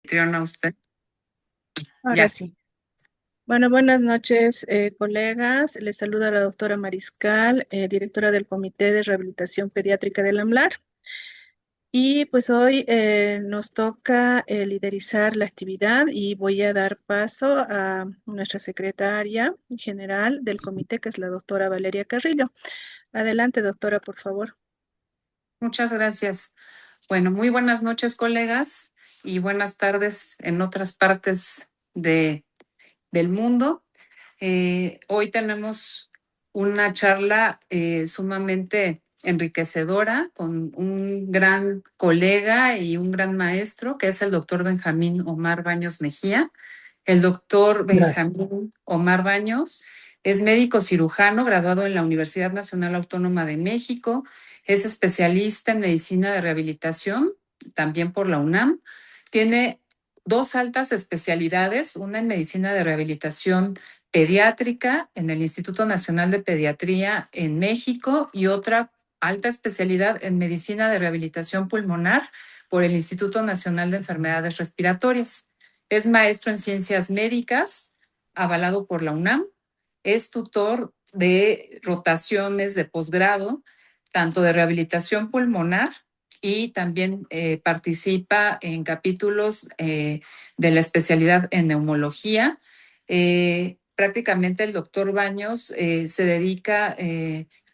Triona, usted. Ahora Ya, sí. Bueno, buenas noches, colegas. Les saluda la doctora Mariscal, directora del Comité de Rehabilitación Pediátrica del AMLAR. Y pues hoy nos toca liderizar la actividad y voy a dar paso a nuestra secretaria general del comité, que es la doctora Valeria Carrillo. Adelante, doctora, por favor. muchas gracias. Bueno, muy buenas noches, colegas, y buenas tardes en otras partes del mundo. Hoy tenemos una charla sumamente enriquecedora con un gran colega y un gran maestro, que es el doctor Benjamín Omar Baños Mejía. El doctor Gracias. Benjamín Omar Baños es médico cirujano graduado en la Universidad Nacional Autónoma de México, es especialista en medicina de rehabilitación, también por la UNAM. Tiene dos altas especialidades, una en medicina de rehabilitación pediátrica en el Instituto Nacional de Pediatría en México y otra alta especialidad en medicina de rehabilitación pulmonar por el Instituto Nacional de Enfermedades Respiratorias. Es maestro en ciencias médicas, avalado por la UNAM. Es tutor de rotaciones de posgrado, tanto de rehabilitación pulmonar y también participa en capítulos de la especialidad en neumología. Prácticamente el doctor Baños se dedica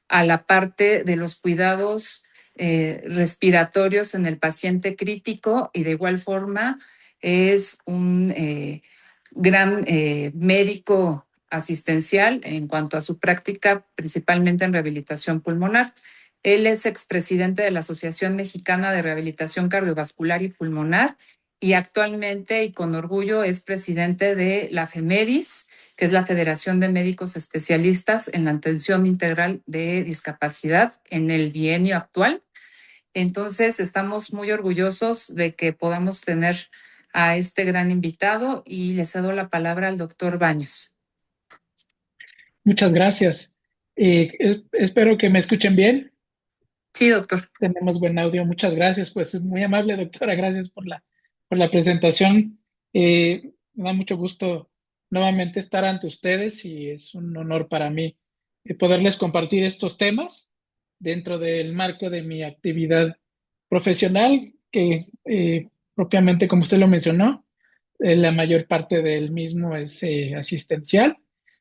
a la parte de los cuidados respiratorios en el paciente crítico y de igual forma es un gran médico asistencial en cuanto a su práctica, principalmente en rehabilitación pulmonar. Él es expresidente de la Asociación Mexicana de Rehabilitación Cardiovascular y Pulmonar y actualmente y con orgullo es presidente de la FEMEDIS, que es la Federación de Médicos Especialistas en la Atención Integral de Discapacidad en el bienio actual. Entonces, estamos muy orgullosos de que podamos tener a este gran invitado y le cedo la palabra al doctor Baños. Muchas gracias. Espero que me escuchen bien. Sí, doctor. Tenemos buen audio. Muchas gracias. Pues es muy amable, doctora. Gracias por la presentación. Me da mucho gusto nuevamente estar ante ustedes y es un honor para mí poderles compartir estos temas dentro del marco de mi actividad profesional, que propiamente, como usted lo mencionó, la mayor parte del mismo es asistencial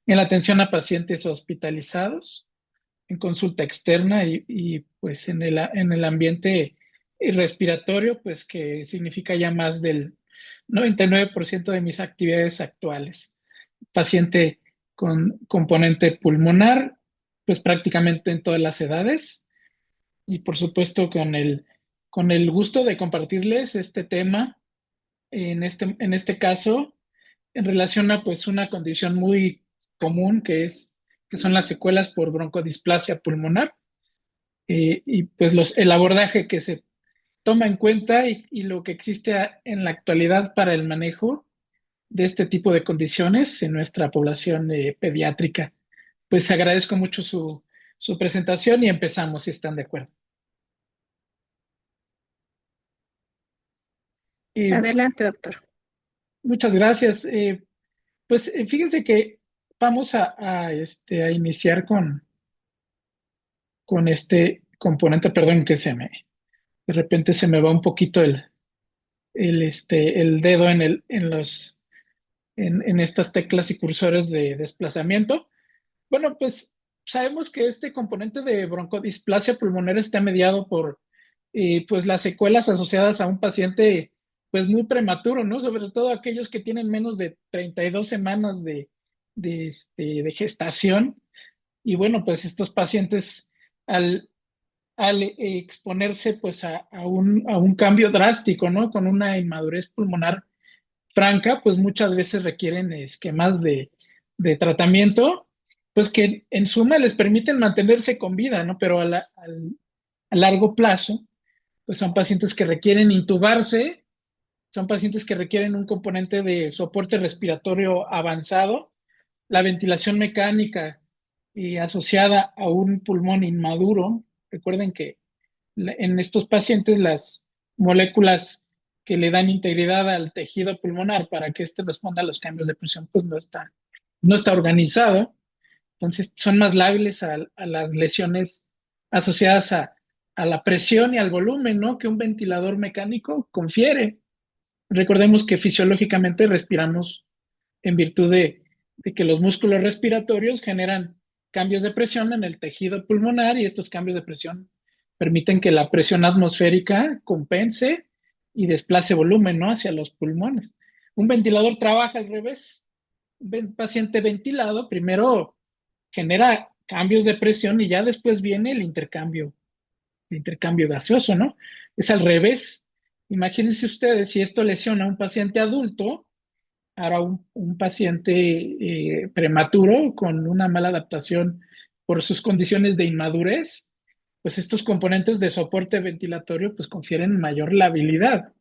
en la atención a pacientes hospitalizados, en consulta externa pues en el ambiente respiratorio, pues que significa ya más del 99% de mis actividades actuales. Paciente con componente pulmonar, pues prácticamente en todas las edades y por supuesto con el gusto de compartirles este tema en este caso en relación a pues una condición muy común que son las secuelas por broncodisplasia pulmonar y pues el abordaje que se toma en cuenta y lo que existe en la actualidad para el manejo de este tipo de condiciones en nuestra población pediátrica. Pues agradezco mucho su presentación y empezamos si están de acuerdo. Eh, Adelante, doctor. Muchas gracias. Pues fíjense que vamos a iniciar con este componente, perdón que de repente se me va un poquito el dedo en estas teclas y cursores de desplazamiento. Bueno, pues sabemos que este componente de broncodisplasia pulmonar está mediado por pues las secuelas asociadas a un paciente pues muy prematuro, ¿no? Sobre todo aquellos que tienen menos de 32 semanas de gestación. Y bueno, pues estos pacientes al, al exponerse pues a un cambio drástico, ¿no? Con una inmadurez pulmonar franca, pues muchas veces requieren esquemas de tratamiento, pues que en suma les permiten mantenerse con vida, ¿no? Pero a largo plazo, pues son pacientes que requieren intubarse, son pacientes que requieren un componente de soporte respiratorio avanzado, la ventilación mecánica y asociada a un pulmón inmaduro. Recuerden que en estos pacientes las moléculas que le dan integridad al tejido pulmonar para que éste responda a los cambios de presión, pues no está organizado. Entonces son más lábiles a las lesiones asociadas a la presión y al volumen, ¿no? Que un ventilador mecánico confiere. Recordemos que fisiológicamente respiramos en virtud de que los músculos respiratorios generan cambios de presión en el tejido pulmonar y estos cambios de presión permiten que la presión atmosférica compense y desplace volumen, ¿no? Hacia los pulmones. Un ventilador trabaja al revés. Un paciente ventilado primero genera cambios de presión y ya después viene el intercambio gaseoso, ¿no? Es al revés. Imagínense ustedes si esto lesiona a un paciente adulto, ahora un paciente prematuro con una mala adaptación por sus condiciones de inmadurez, pues estos componentes de soporte ventilatorio pues confieren mayor labilidad.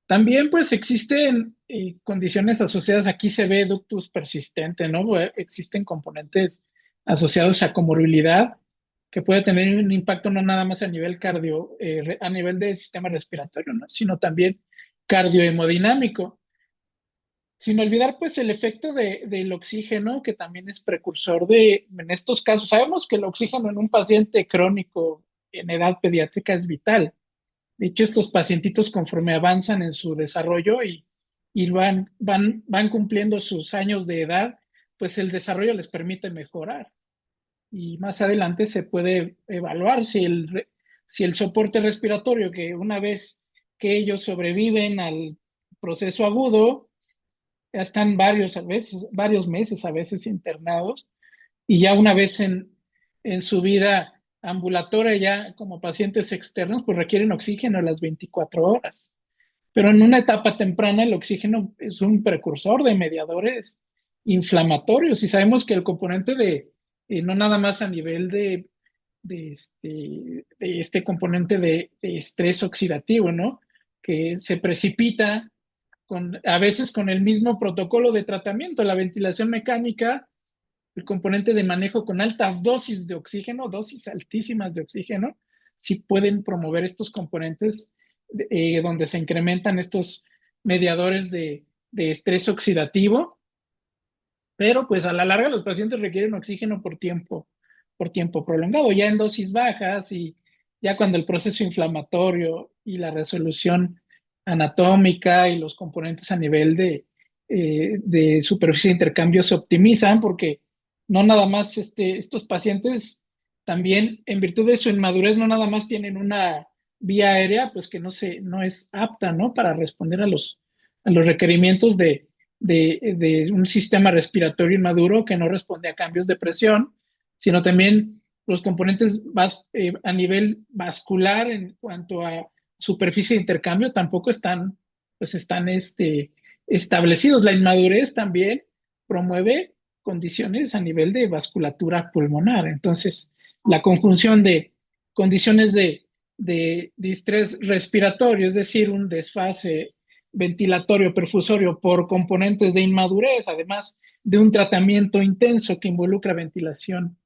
También pues existen condiciones asociadas, aquí se ve ductus persistente, ¿no? Existen componentes asociados a comorbilidad que puede tener un impacto no nada más a nivel a nivel del sistema respiratorio, ¿no? Sino también cardiohemodinámico. Sin olvidar, pues, el efecto del oxígeno, que también es precursor en estos casos, sabemos que el oxígeno en un paciente crónico en edad pediátrica es vital. De hecho, estos pacientitos, conforme avanzan en su desarrollo y van cumpliendo sus años de edad, pues el desarrollo les permite mejorar. Y más adelante se puede evaluar si el soporte respiratorio, que una vez que ellos sobreviven al proceso agudo, ya están varios meses a veces internados, y ya una vez en su vida ambulatoria, ya como pacientes externos, pues requieren oxígeno a las 24 horas. Pero en una etapa temprana el oxígeno es un precursor de mediadores inflamatorios y sabemos que el componente no nada más a nivel de este componente de estrés oxidativo, ¿no? Que se precipita a veces con el mismo protocolo de tratamiento, la ventilación mecánica, el componente de manejo con altas dosis de oxígeno, dosis altísimas de oxígeno, sí pueden promover estos componentes donde se incrementan estos mediadores de estrés oxidativo, pero pues a la larga los pacientes requieren oxígeno por tiempo prolongado, ya en dosis bajas y ya cuando el proceso inflamatorio y la resolución anatómica y los componentes a nivel de superficie de intercambio se optimizan, porque no nada más estos pacientes también en virtud de su inmadurez no nada más tienen una vía aérea pues que no es apta, ¿no? Para responder a los requerimientos de un sistema respiratorio inmaduro que no responde a cambios de presión, sino también los componentes a nivel vascular en cuanto a superficie de intercambio tampoco están establecidos. La inmadurez también promueve condiciones a nivel de vasculatura pulmonar. Entonces, la conjunción de condiciones de estrés respiratorio, es decir, un desfase ventilatorio perfusorio por componentes de inmadurez, además de un tratamiento intenso que involucra ventilación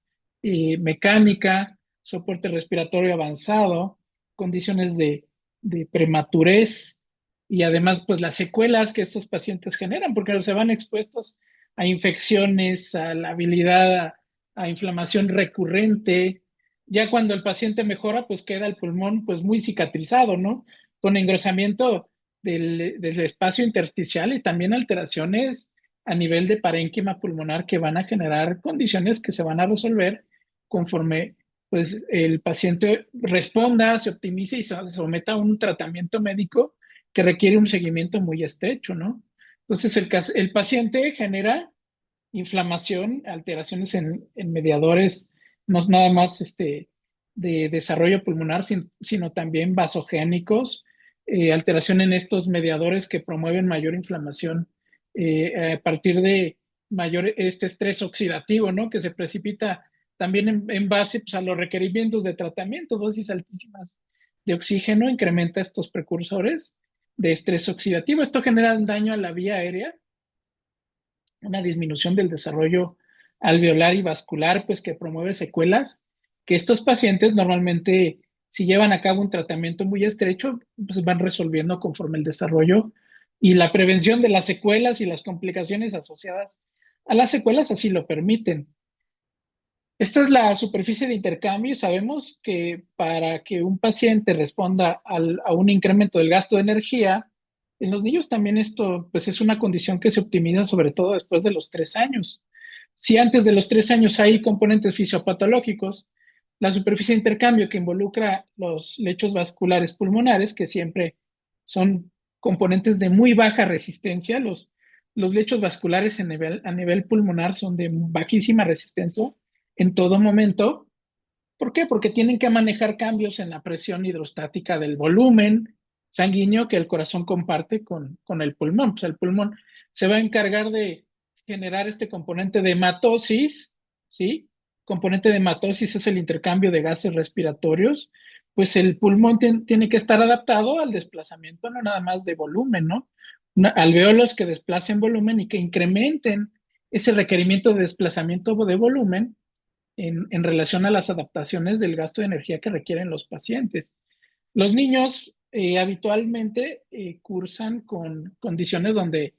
mecánica, soporte respiratorio avanzado, condiciones de prematurez y además pues las secuelas que estos pacientes generan, porque se van expuestos a infecciones, a la habilidad a inflamación recurrente. Ya cuando el paciente mejora, pues queda el pulmón pues muy cicatrizado, ¿no? Con engrosamiento del espacio intersticial y también alteraciones a nivel de parénquima pulmonar que van a generar condiciones que se van a resolver conforme pues, el paciente responda, se optimice y se someta a un tratamiento médico que requiere un seguimiento muy estrecho, ¿no? Entonces el paciente genera inflamación, alteraciones en mediadores, no es nada más de desarrollo pulmonar, sino también vasogénicos, alteración en estos mediadores que promueven mayor inflamación a partir de mayor estrés oxidativo, ¿no? Que se precipita también en base pues, a los requerimientos de tratamiento, dosis altísimas de oxígeno, incrementa estos precursores de estrés oxidativo. Esto genera un daño a la vía aérea, una disminución del desarrollo alveolar y vascular, pues que promueve secuelas que estos pacientes normalmente si llevan a cabo un tratamiento muy estrecho, pues van resolviendo conforme el desarrollo y la prevención de las secuelas y las complicaciones asociadas a las secuelas así lo permiten. Esta es la superficie de intercambio y sabemos que para que un paciente responda a un incremento del gasto de energía, en los niños también esto pues es una condición que se optimiza sobre todo después de los 3 años. Si antes de los 3 años hay componentes fisiopatológicos, la superficie de intercambio que involucra los lechos vasculares pulmonares, que siempre son componentes de muy baja resistencia, los lechos vasculares a nivel pulmonar son de bajísima resistencia en todo momento. ¿Por qué? Porque tienen que manejar cambios en la presión hidrostática del volumen sanguíneo que el corazón comparte con el pulmón. O sea, el pulmón se va a encargar de generar este componente de hematosis, ¿sí? Componente de hematosis es el intercambio de gases respiratorios. Pues el pulmón tiene que estar adaptado al desplazamiento, no nada más de volumen, ¿no? Alveolos que desplacen volumen y que incrementen ese requerimiento de desplazamiento de volumen en relación a las adaptaciones del gasto de energía que requieren los pacientes. Los niños habitualmente cursan con condiciones donde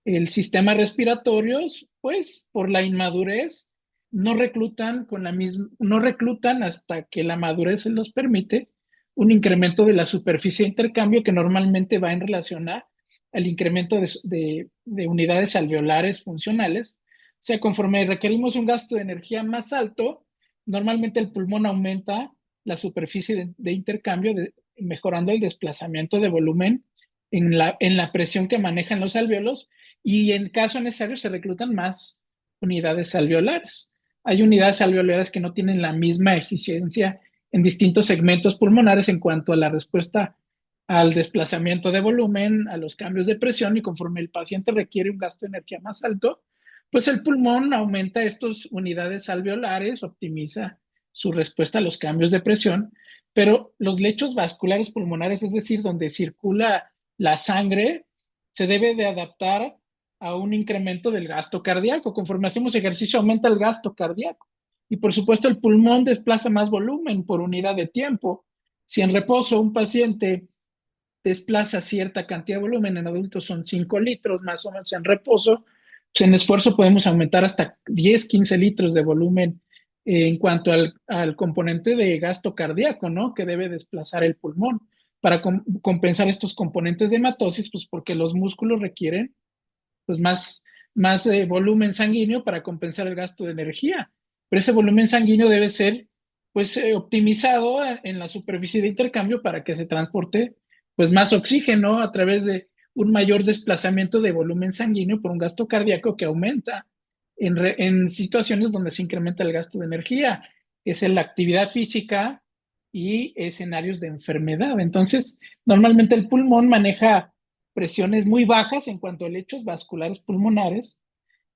el sistema respiratorio, pues por la inmadurez, no reclutan no reclutan hasta que la madurez se los permite un incremento de la superficie de intercambio que normalmente va en relación al incremento de unidades alveolares funcionales. O sea, conforme requerimos un gasto de energía más alto, normalmente el pulmón aumenta la superficie de intercambio, mejorando el desplazamiento de volumen en la presión que manejan los alveolos y en caso necesario se reclutan más unidades alveolares. Hay unidades alveolares que no tienen la misma eficiencia en distintos segmentos pulmonares en cuanto a la respuesta al desplazamiento de volumen, a los cambios de presión y conforme el paciente requiere un gasto de energía más alto, pues el pulmón aumenta estas unidades alveolares, optimiza su respuesta a los cambios de presión, pero los lechos vasculares pulmonares, es decir, donde circula la sangre, se debe de adaptar a un incremento del gasto cardíaco. Conforme hacemos ejercicio, aumenta el gasto cardíaco. Y por supuesto, el pulmón desplaza más volumen por unidad de tiempo. Si en reposo un paciente desplaza cierta cantidad de volumen, en adultos son 5 litros más o menos en reposo, pues en esfuerzo podemos aumentar hasta 10, 15 litros de volumen en cuanto al componente de gasto cardíaco, ¿no? Que debe desplazar el pulmón para compensar estos componentes de hematosis, pues porque los músculos requieren pues más volumen sanguíneo para compensar el gasto de energía. Pero ese volumen sanguíneo debe ser pues optimizado en la superficie de intercambio para que se transporte pues más oxígeno a través de un mayor desplazamiento de volumen sanguíneo por un gasto cardíaco que aumenta en situaciones donde se incrementa el gasto de energía. Es en la actividad física y escenarios de enfermedad. Entonces, normalmente el pulmón maneja presiones muy bajas en cuanto a lechos vasculares pulmonares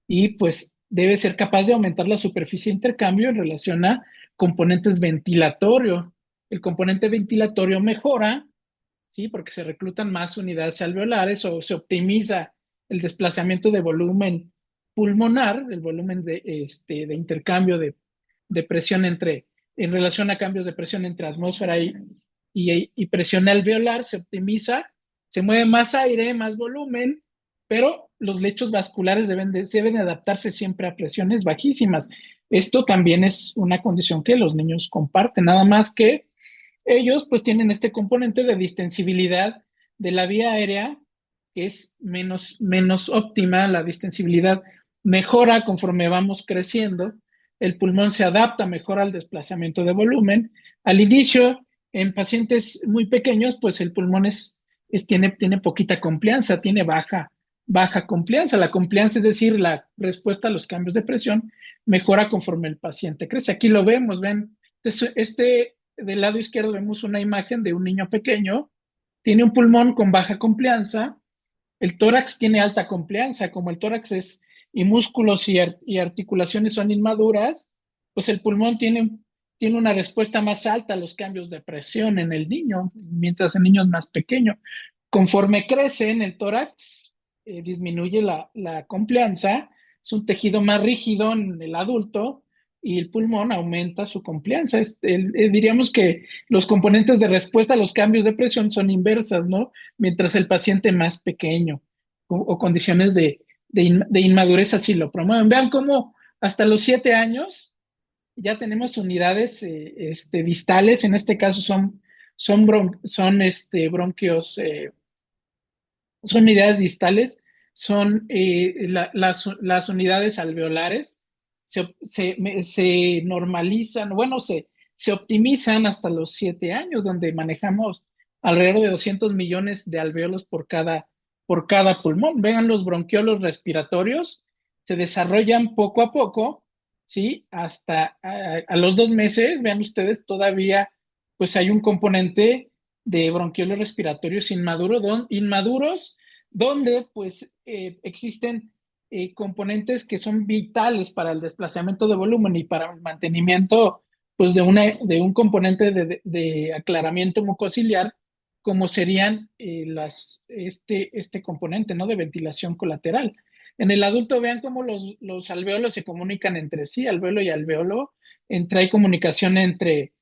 y pues debe ser capaz de aumentar la superficie de intercambio en relación a componentes ventilatorio. El componente ventilatorio mejora, ¿sí? Porque se reclutan más unidades alveolares o se optimiza el desplazamiento de volumen pulmonar, el volumen de intercambio de presión en relación a cambios de presión entre atmósfera y presión alveolar, se optimiza, se mueve más aire, más volumen, pero los lechos vasculares deben adaptarse siempre a presiones bajísimas. Esto también es una condición que los niños comparten, nada más que ellos pues tienen este componente de distensibilidad de la vía aérea que es menos óptima, la distensibilidad mejora conforme vamos creciendo, el pulmón se adapta mejor al desplazamiento de volumen. Al inicio, en pacientes muy pequeños, pues el pulmón tiene poquita complianza, tiene baja complianza. La complianza, es decir, la respuesta a los cambios de presión, mejora conforme el paciente crece. Aquí lo vemos, ven, del lado izquierdo vemos una imagen de un niño pequeño, tiene un pulmón con baja complianza, el tórax tiene alta complianza, como el tórax y músculos y articulaciones son inmaduras, pues el pulmón tiene una respuesta más alta a los cambios de presión en el niño, mientras en niños más pequeños. Conforme crece en el tórax, disminuye la complianza, es un tejido más rígido en el adulto y el pulmón aumenta su compliance. Diríamos que los componentes de respuesta a los cambios de presión son inversas, ¿no? Mientras el paciente más pequeño o condiciones de inmadurez así lo promueven. Vean cómo hasta los 7 años ya tenemos unidades distales, en este caso son bronquios, son unidades distales, son las unidades alveolares, se normalizan, bueno, se optimizan hasta los 7 años, donde manejamos alrededor de 200 millones de alveolos por cada pulmón. Vean, los bronquiolos respiratorios se desarrollan poco a poco, ¿sí? Hasta a los 2 meses, vean ustedes, todavía pues hay un componente de bronquiolos respiratorios inmaduros, donde pues existen componentes que son vitales para el desplazamiento de volumen y para el mantenimiento pues de un componente de aclaramiento mucociliar, como serían este componente, ¿no? De ventilación colateral. En el adulto vean cómo los alveolos se comunican entre sí, alveolo y alveolo, hay comunicación entre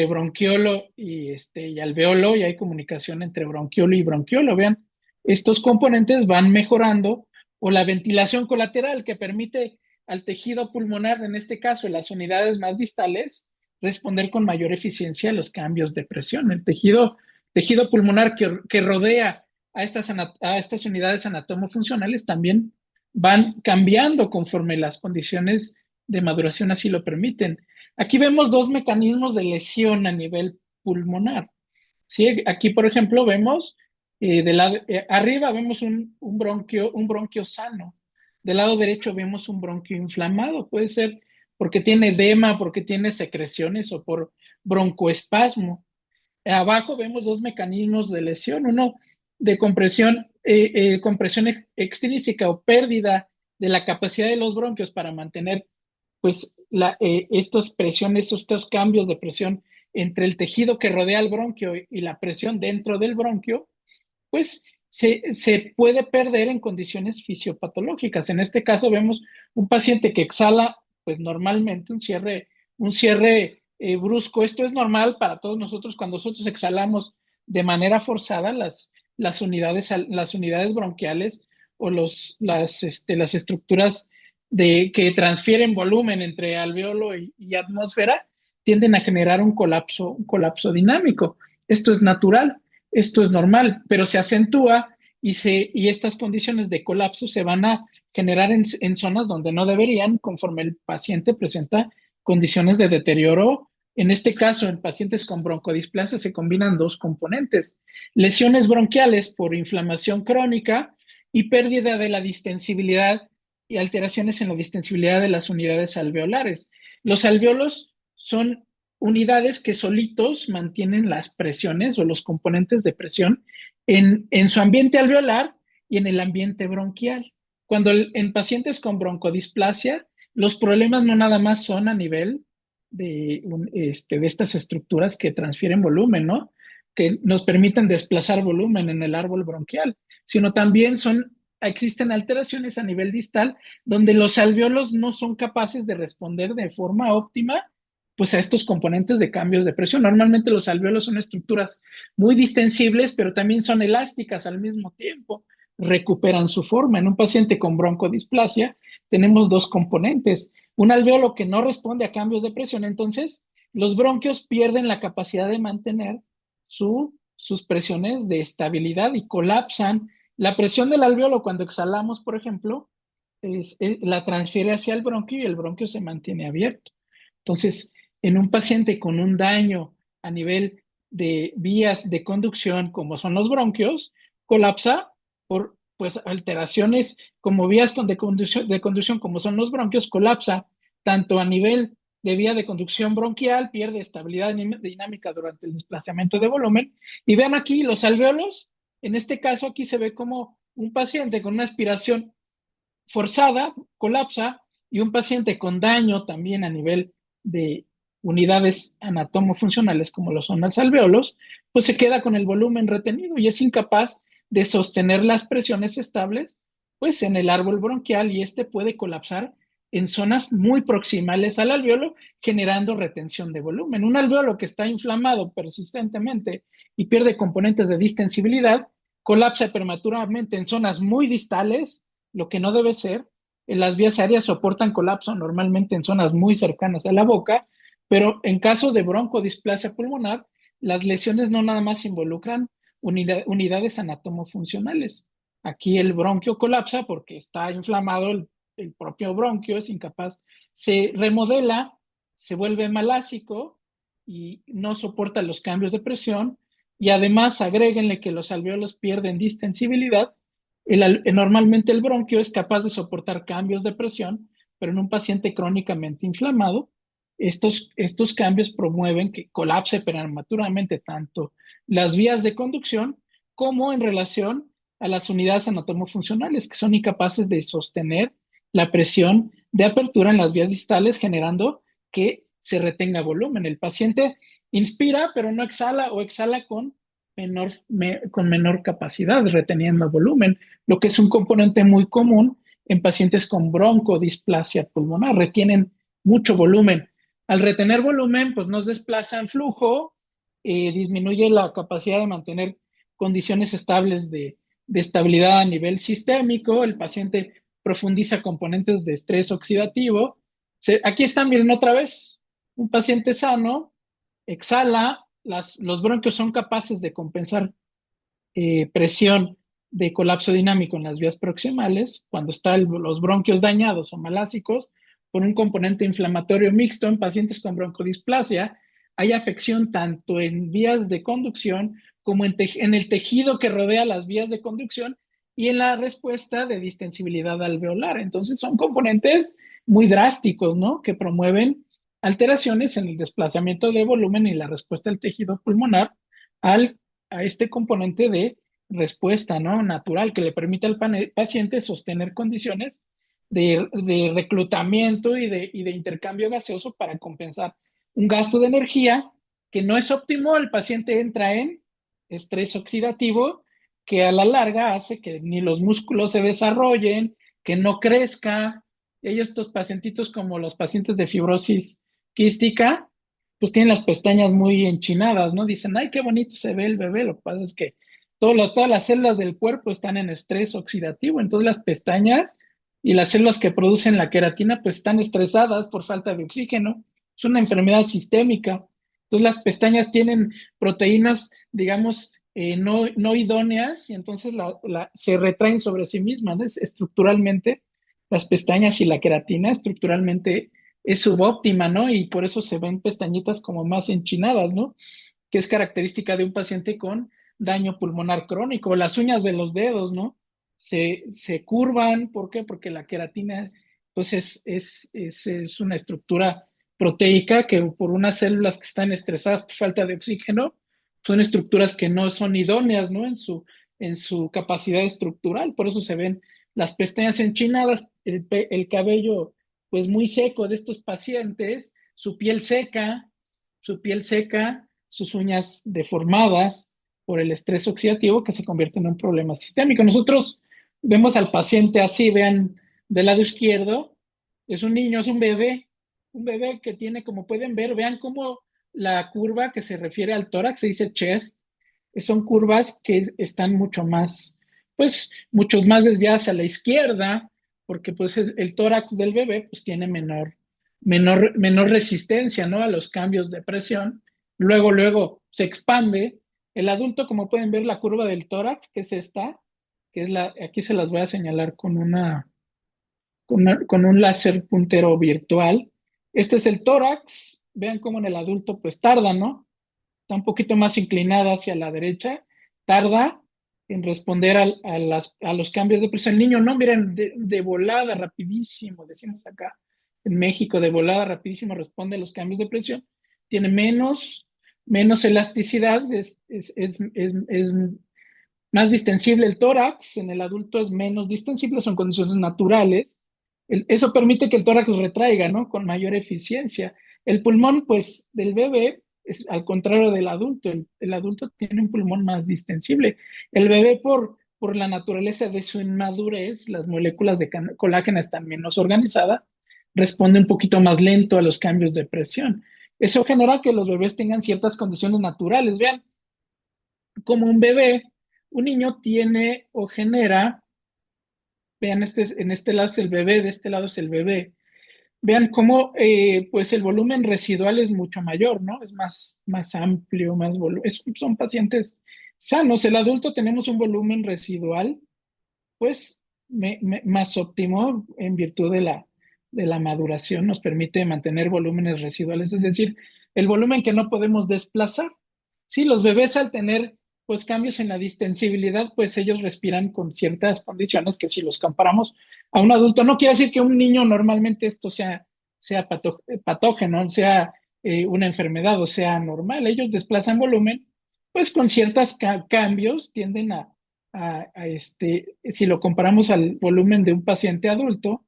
bronquiolo y alveolo, y hay comunicación entre bronquiolo y bronquiolo. Vean, estos componentes van mejorando, o la ventilación colateral que permite al tejido pulmonar, en este caso las unidades más distales, responder con mayor eficiencia a los cambios de presión. El tejido pulmonar que rodea a estas unidades anatomofuncionales también van cambiando conforme las condiciones de maduración así lo permiten. Aquí vemos dos mecanismos de lesión a nivel pulmonar. ¿Sí? Aquí, por ejemplo, vemos arriba vemos un bronquio sano. Del lado derecho vemos un bronquio inflamado. Puede ser porque tiene edema, porque tiene secreciones o por broncoespasmo. Abajo vemos dos mecanismos de lesión, uno de compresión extrínseca o pérdida de la capacidad de los bronquios para mantener pues estas presiones, estos cambios de presión entre el tejido que rodea el bronquio y la presión dentro del bronquio, pues se puede perder en condiciones fisiopatológicas. En este caso vemos un paciente que exhala, pues normalmente un cierre brusco. Esto es normal para todos nosotros cuando nosotros exhalamos de manera forzada las unidades bronquiales o las estructuras que transfieren volumen entre alveolo y atmósfera tienden a generar un colapso dinámico. Esto es natural. Esto es normal, pero se acentúa y estas condiciones de colapso se van a generar en zonas donde no deberían, conforme el paciente presenta condiciones de deterioro. En este caso, en pacientes con broncodisplasia se combinan dos componentes: lesiones bronquiales por inflamación crónica y pérdida de la distensibilidad y alteraciones en la distensibilidad de las unidades alveolares. Los alveolos son unidades que solitos mantienen las presiones o los componentes de presión en su ambiente alveolar y en el ambiente bronquial. Cuando en pacientes con broncodisplasia, los problemas no nada más son a nivel de estas estructuras que transfieren volumen, ¿no? Que nos permiten desplazar volumen en el árbol bronquial, sino también existen alteraciones a nivel distal donde los alveolos no son capaces de responder de forma óptima pues a estos componentes de cambios de presión. Normalmente los alveolos son estructuras muy distensibles, pero también son elásticas al mismo tiempo, recuperan su forma. En un paciente con broncodisplasia tenemos dos componentes: un alveolo que no responde a cambios de presión, entonces los bronquios pierden la capacidad de mantener sus presiones de estabilidad y colapsan. La presión del alveolo cuando exhalamos, por ejemplo, la transfiere hacia el bronquio y el bronquio se mantiene abierto. Entonces, en un paciente con un daño a nivel de vías de conducción, como son los bronquios, colapsa por pues, alteraciones como vías de conducción, como son los bronquios, colapsa tanto a nivel de vía de conducción bronquial, pierde estabilidad dinámica durante el desplazamiento de volumen. Y vean aquí los alveolos. En este caso, aquí se ve como un paciente con una aspiración forzada colapsa, y un paciente con daño también a nivel de unidades anatomofuncionales como lo son los alveolos, pues se queda con el volumen retenido y es incapaz de sostener las presiones estables pues en el árbol bronquial, y este puede colapsar en zonas muy proximales al alveolo, generando retención de volumen. Un alveolo que está inflamado persistentemente y pierde componentes de distensibilidad, colapsa prematuramente en zonas muy distales, lo que no debe ser. En las vías aéreas soportan colapso normalmente en zonas muy cercanas a la boca, pero en caso de broncodisplasia pulmonar, las lesiones no nada más involucran unidades anatomofuncionales. Aquí el bronquio colapsa porque está inflamado el propio bronquio, es incapaz, se remodela, se vuelve malásico y no soporta los cambios de presión, y además agréguenle que los alveolos pierden distensibilidad. Normalmente el bronquio es capaz de soportar cambios de presión, pero en un paciente crónicamente inflamado, estos cambios promueven que colapse prematuramente tanto las vías de conducción como en relación a las unidades anatomofuncionales, que son incapaces de sostener la presión de apertura en las vías distales, generando que se retenga volumen. El paciente inspira, pero no exhala, o exhala con menor capacidad, reteniendo volumen, lo que es un componente muy común en pacientes con broncodisplasia pulmonar. Retienen mucho volumen. Al retener volumen, pues nos desplazan flujo, disminuye la capacidad de mantener condiciones estables de estabilidad a nivel sistémico. El paciente profundiza componentes de estrés oxidativo. Aquí están, miren otra vez, un paciente sano exhala, los bronquios son capaces de compensar presión de colapso dinámico en las vías proximales, cuando están los bronquios dañados o malásicos por un componente inflamatorio mixto en pacientes con broncodisplasia, hay afección tanto en vías de conducción como en el tejido que rodea las vías de conducción y en la respuesta de distensibilidad alveolar. Entonces son componentes muy drásticos, ¿no? Que promueven alteraciones en el desplazamiento de volumen y la respuesta del tejido pulmonar a este componente de respuesta, ¿no? Natural, que le permite al paciente sostener condiciones de reclutamiento y de intercambio gaseoso para compensar un gasto de energía que no es óptimo. El paciente entra en estrés oxidativo, que a la larga hace que ni los músculos se desarrollen, que no crezca. Ellos, estos pacientitos, como los pacientes de fibrosis quística, pues tienen las pestañas muy enchinadas, ¿no? Dicen, ay, qué bonito se ve el bebé. Lo que pasa es que todas las células del cuerpo están en estrés oxidativo, entonces las pestañas y las células que producen la queratina pues están estresadas por falta de oxígeno. Es una enfermedad sistémica. Entonces las pestañas tienen proteínas, digamos, no idóneas, y entonces se retraen sobre sí mismas, ¿no? Estructuralmente, las pestañas y la queratina estructuralmente es subóptima, ¿no? Y por eso se ven pestañitas como más enchinadas, ¿no? Que es característica de un paciente con daño pulmonar crónico. Las uñas de los dedos, ¿no? Se curvan. ¿Por qué? Porque la queratina, pues es una estructura proteica que por unas células que están estresadas por falta de oxígeno, son estructuras que no son idóneas, ¿no? En su capacidad estructural. Por eso se ven las pestañas enchinadas, el cabello pues muy seco de estos pacientes, su piel seca, sus uñas deformadas por el estrés oxidativo, que se convierte en un problema sistémico. Nosotros vemos al paciente así, vean, del lado izquierdo, es un niño, es un bebé que tiene, como pueden ver, vean cómo la curva que se refiere al tórax se dice chest, son curvas que están pues, muchos más desviadas a la izquierda, porque pues el tórax del bebé pues tiene menor resistencia, ¿no? A los cambios de presión. Luego se expande. El adulto, como pueden ver, la curva del tórax, que es esta, aquí se las voy a señalar con un láser puntero virtual. Este es el tórax. Vean cómo en el adulto pues tarda, ¿no? Está un poquito más inclinada hacia la derecha, tarda en responder a los cambios de presión. El niño, no, miren, de volada, rapidísimo, decimos acá en México, de volada, rapidísimo responde a los cambios de presión. Tiene menos elasticidad, es más distensible el tórax. En el adulto es menos distensible, son condiciones naturales. Eso permite que el tórax retraiga, ¿no? Con mayor eficiencia. El pulmón, pues, del bebé es al contrario del adulto. El adulto tiene un pulmón más distensible. El bebé, por la naturaleza de su inmadurez, las moléculas de colágeno están menos organizadas, responde un poquito más lento a los cambios de presión. Eso genera que los bebés tengan ciertas condiciones naturales. Vean, como un bebé, un niño tiene o genera, vean, en este lado es el bebé, de este lado es el bebé. Vean cómo pues el volumen residual es mucho mayor, ¿no? Es más amplio, más volumen. Son pacientes sanos. El adulto tenemos un volumen residual pues más óptimo en virtud de la maduración, nos permite mantener volúmenes residuales, es decir, el volumen que no podemos desplazar. Sí, los bebés al tener pues cambios en la distensibilidad, pues ellos respiran con ciertas condiciones que si los comparamos a un adulto, no quiere decir que un niño normalmente esto sea patógeno, sea una enfermedad o sea normal, ellos desplazan volumen, pues con ciertos cambios tienden si lo comparamos al volumen de un paciente adulto,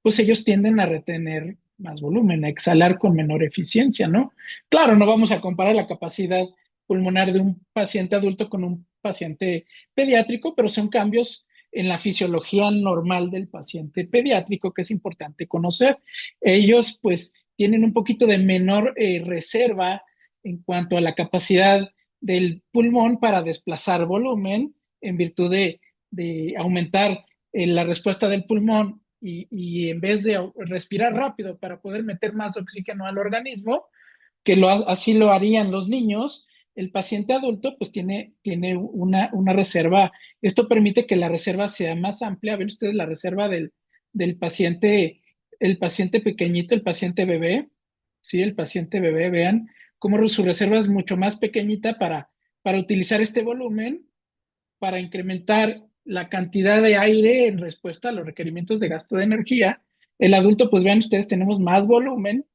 pues ellos tienden a retener más volumen, a exhalar con menor eficiencia, ¿no? Claro, no vamos a comparar la capacidad pulmonar de un paciente adulto con un paciente pediátrico, pero son cambios en la fisiología normal del paciente pediátrico que es importante conocer. Ellos pues tienen un poquito de menor reserva en cuanto a la capacidad del pulmón para desplazar volumen en virtud de aumentar la respuesta del pulmón y en vez de respirar rápido para poder meter más oxígeno al organismo, así lo harían los niños, el paciente adulto pues tiene una reserva. Esto permite que la reserva sea más amplia. Ven ustedes la reserva del paciente, el paciente pequeñito, el paciente bebé, ¿sí? El paciente bebé, vean cómo su reserva es mucho más pequeñita para utilizar este volumen para incrementar la cantidad de aire en respuesta a los requerimientos de gasto de energía. El adulto, pues vean ustedes, tenemos más volumen,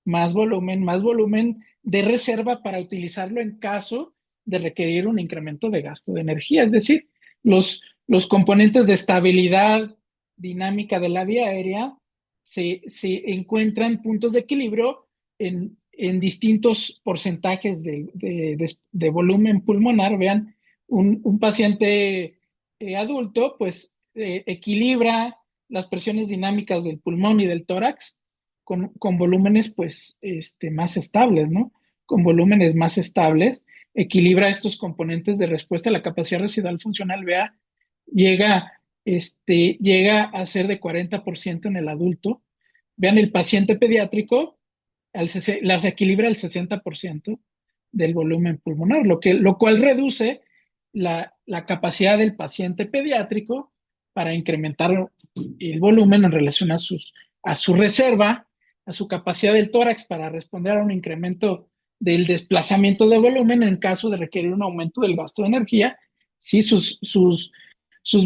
más volumen, más volumen de reserva para utilizarlo en caso de requerir un incremento de gasto de energía. Es decir, los componentes de estabilidad dinámica de la vía aérea se encuentran puntos de equilibrio en distintos porcentajes de volumen pulmonar. Vean, un paciente adulto, pues equilibra las presiones dinámicas del pulmón y del tórax con volúmenes, pues, más estables, ¿no? Con volúmenes más estables, equilibra estos componentes de respuesta. La capacidad residual funcional, vea, llega, llega a ser de 40% en el adulto. Vean, el paciente pediátrico las equilibra al 60% del volumen pulmonar, lo cual reduce la capacidad del paciente pediátrico para incrementar el volumen en relación a su reserva, a su capacidad del tórax para responder a un incremento del desplazamiento de volumen en caso de requerir un aumento del gasto de energía. Sí, sus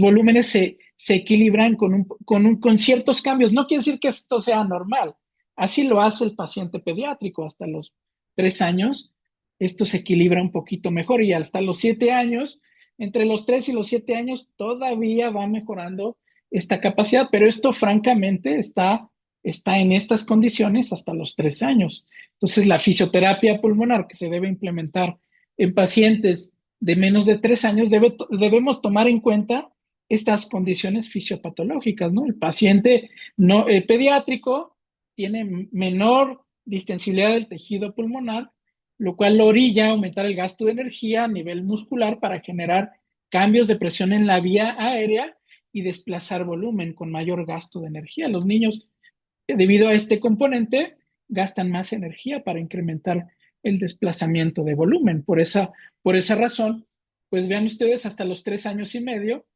volúmenes se equilibran con ciertos cambios. No quiere decir que esto sea normal. Así lo hace el paciente pediátrico hasta los 3 años. Esto se equilibra un poquito mejor y hasta los 7 años, entre los 3 y los 7 años, todavía va mejorando esta capacidad, pero esto francamente está en estas condiciones hasta los 3 años. Entonces, la fisioterapia pulmonar que se debe implementar en pacientes de menos de 3 años, debemos tomar en cuenta estas condiciones fisiopatológicas, ¿no? El paciente no, pediátrico tiene menor distensibilidad del tejido pulmonar, lo cual lo orilla a aumentar el gasto de energía a nivel muscular para generar cambios de presión en la vía aérea y desplazar volumen con mayor gasto de energía. Los niños, debido a este componente, gastan más energía para incrementar el desplazamiento de volumen. Por esa razón, pues vean ustedes, hasta los 3 años y medio,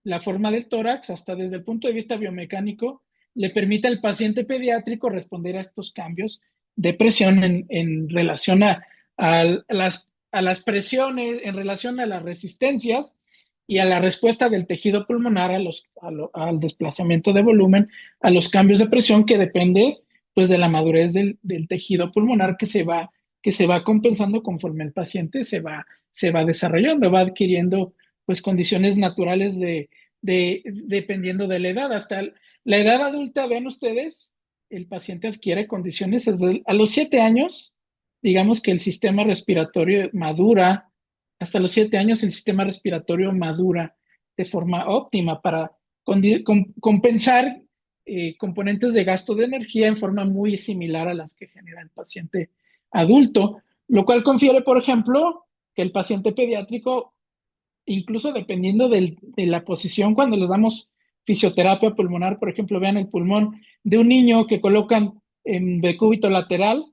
la forma del tórax, hasta desde el punto de vista biomecánico, le permite al paciente pediátrico responder a estos cambios de presión en relación a las presiones, en relación a las resistencias y a la respuesta del tejido pulmonar al desplazamiento de volumen, a los cambios de presión que depende pues de la madurez del tejido pulmonar que se va compensando conforme el paciente se va desarrollando, va adquiriendo pues condiciones naturales dependiendo de la edad. Hasta la edad adulta, vean ustedes, el paciente adquiere condiciones a los 7 años, digamos que el sistema respiratorio madura, hasta los 7 años el sistema respiratorio madura de forma óptima para compensar componentes de gasto de energía en forma muy similar a las que genera el paciente adulto, lo cual confiere, por ejemplo, que el paciente pediátrico, incluso dependiendo de la posición, cuando le damos fisioterapia pulmonar, por ejemplo, vean el pulmón de un niño que colocan en decúbito lateral,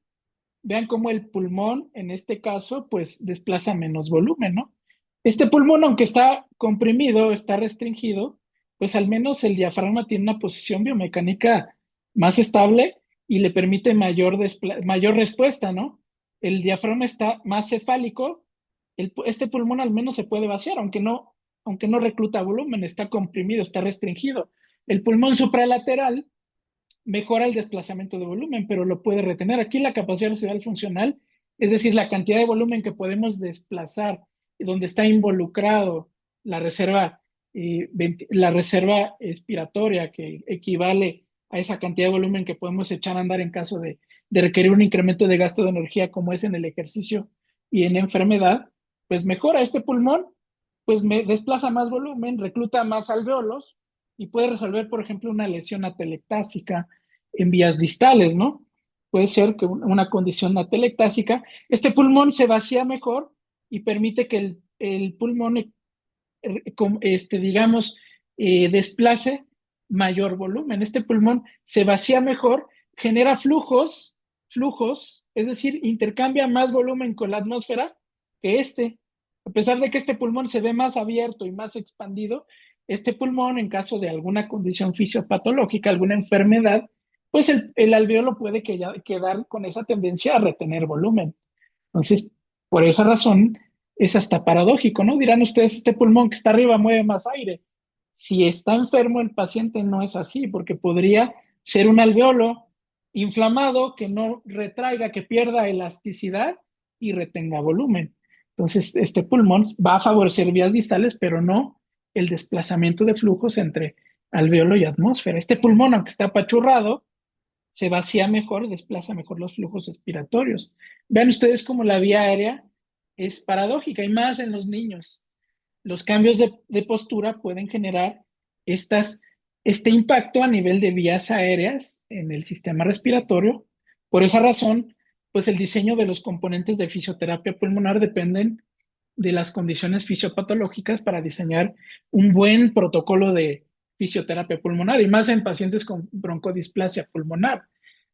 vean cómo el pulmón, en este caso, pues desplaza menos volumen, ¿no? Este pulmón, aunque está comprimido, está restringido, pues al menos el diafragma tiene una posición biomecánica más estable y le permite mayor respuesta, ¿no? El diafragma está más cefálico, este pulmón al menos se puede vaciar, aunque no recluta volumen, está comprimido, está restringido. El pulmón supralateral mejora el desplazamiento de volumen, pero lo puede retener. Aquí la capacidad residual funcional, es decir, la cantidad de volumen que podemos desplazar, donde está involucrado la la reserva expiratoria, que equivale a esa cantidad de volumen que podemos echar a andar en caso de requerir un incremento de gasto de energía, como es en el ejercicio y en enfermedad, pues mejora este pulmón, pues me desplaza más volumen, recluta más alveolos y puede resolver, por ejemplo, una lesión atelectásica en vías distales, ¿no? Puede ser que una condición atelectásica, este pulmón se vacía mejor y permite que el pulmón, digamos, desplace mayor volumen. Este pulmón se vacía mejor, genera flujos, es decir, intercambia más volumen con la atmósfera que este. A pesar de que este pulmón se ve más abierto y más expandido, este pulmón, en caso de alguna condición fisiopatológica, alguna enfermedad, pues el alveolo puede quedar con esa tendencia a retener volumen. Entonces, por esa razón, es hasta paradójico, ¿no? Dirán ustedes, este pulmón que está arriba mueve más aire. Si está enfermo el paciente no es así, porque podría ser un alveolo inflamado que no retraiga, que pierda elasticidad y retenga volumen. Entonces, este pulmón va a favorecer vías distales, pero no el desplazamiento de flujos entre alveolo y atmósfera. Este pulmón, aunque está apachurrado, se vacía mejor, desplaza mejor los flujos respiratorios. Vean ustedes cómo la vía aérea es paradójica y más en los niños. Los cambios de postura pueden generar este impacto a nivel de vías aéreas en el sistema respiratorio. Por esa razón, pues el diseño de los componentes de fisioterapia pulmonar dependen de las condiciones fisiopatológicas para diseñar un buen protocolo de fisioterapia pulmonar y más en pacientes con broncodisplasia pulmonar.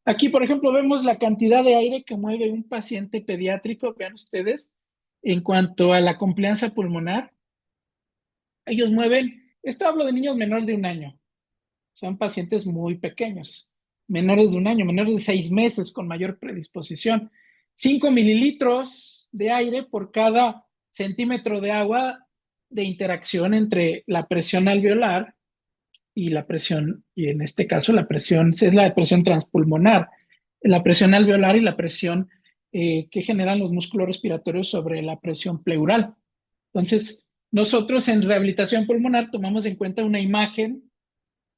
Aquí, por ejemplo, vemos la cantidad de aire que mueve un paciente pediátrico, vean ustedes, en cuanto a la complianza pulmonar. Ellos mueven, esto hablo de niños menores de un año, son pacientes muy pequeños, menores de un año, menores de 6 meses con mayor predisposición. 5 mililitros de aire por cada centímetro de agua de interacción entre la presión alveolar y la presión, y en este caso la presión es la presión transpulmonar, la presión alveolar y la presión que generan los músculos respiratorios sobre la presión pleural. Entonces, nosotros en rehabilitación pulmonar tomamos en cuenta una imagen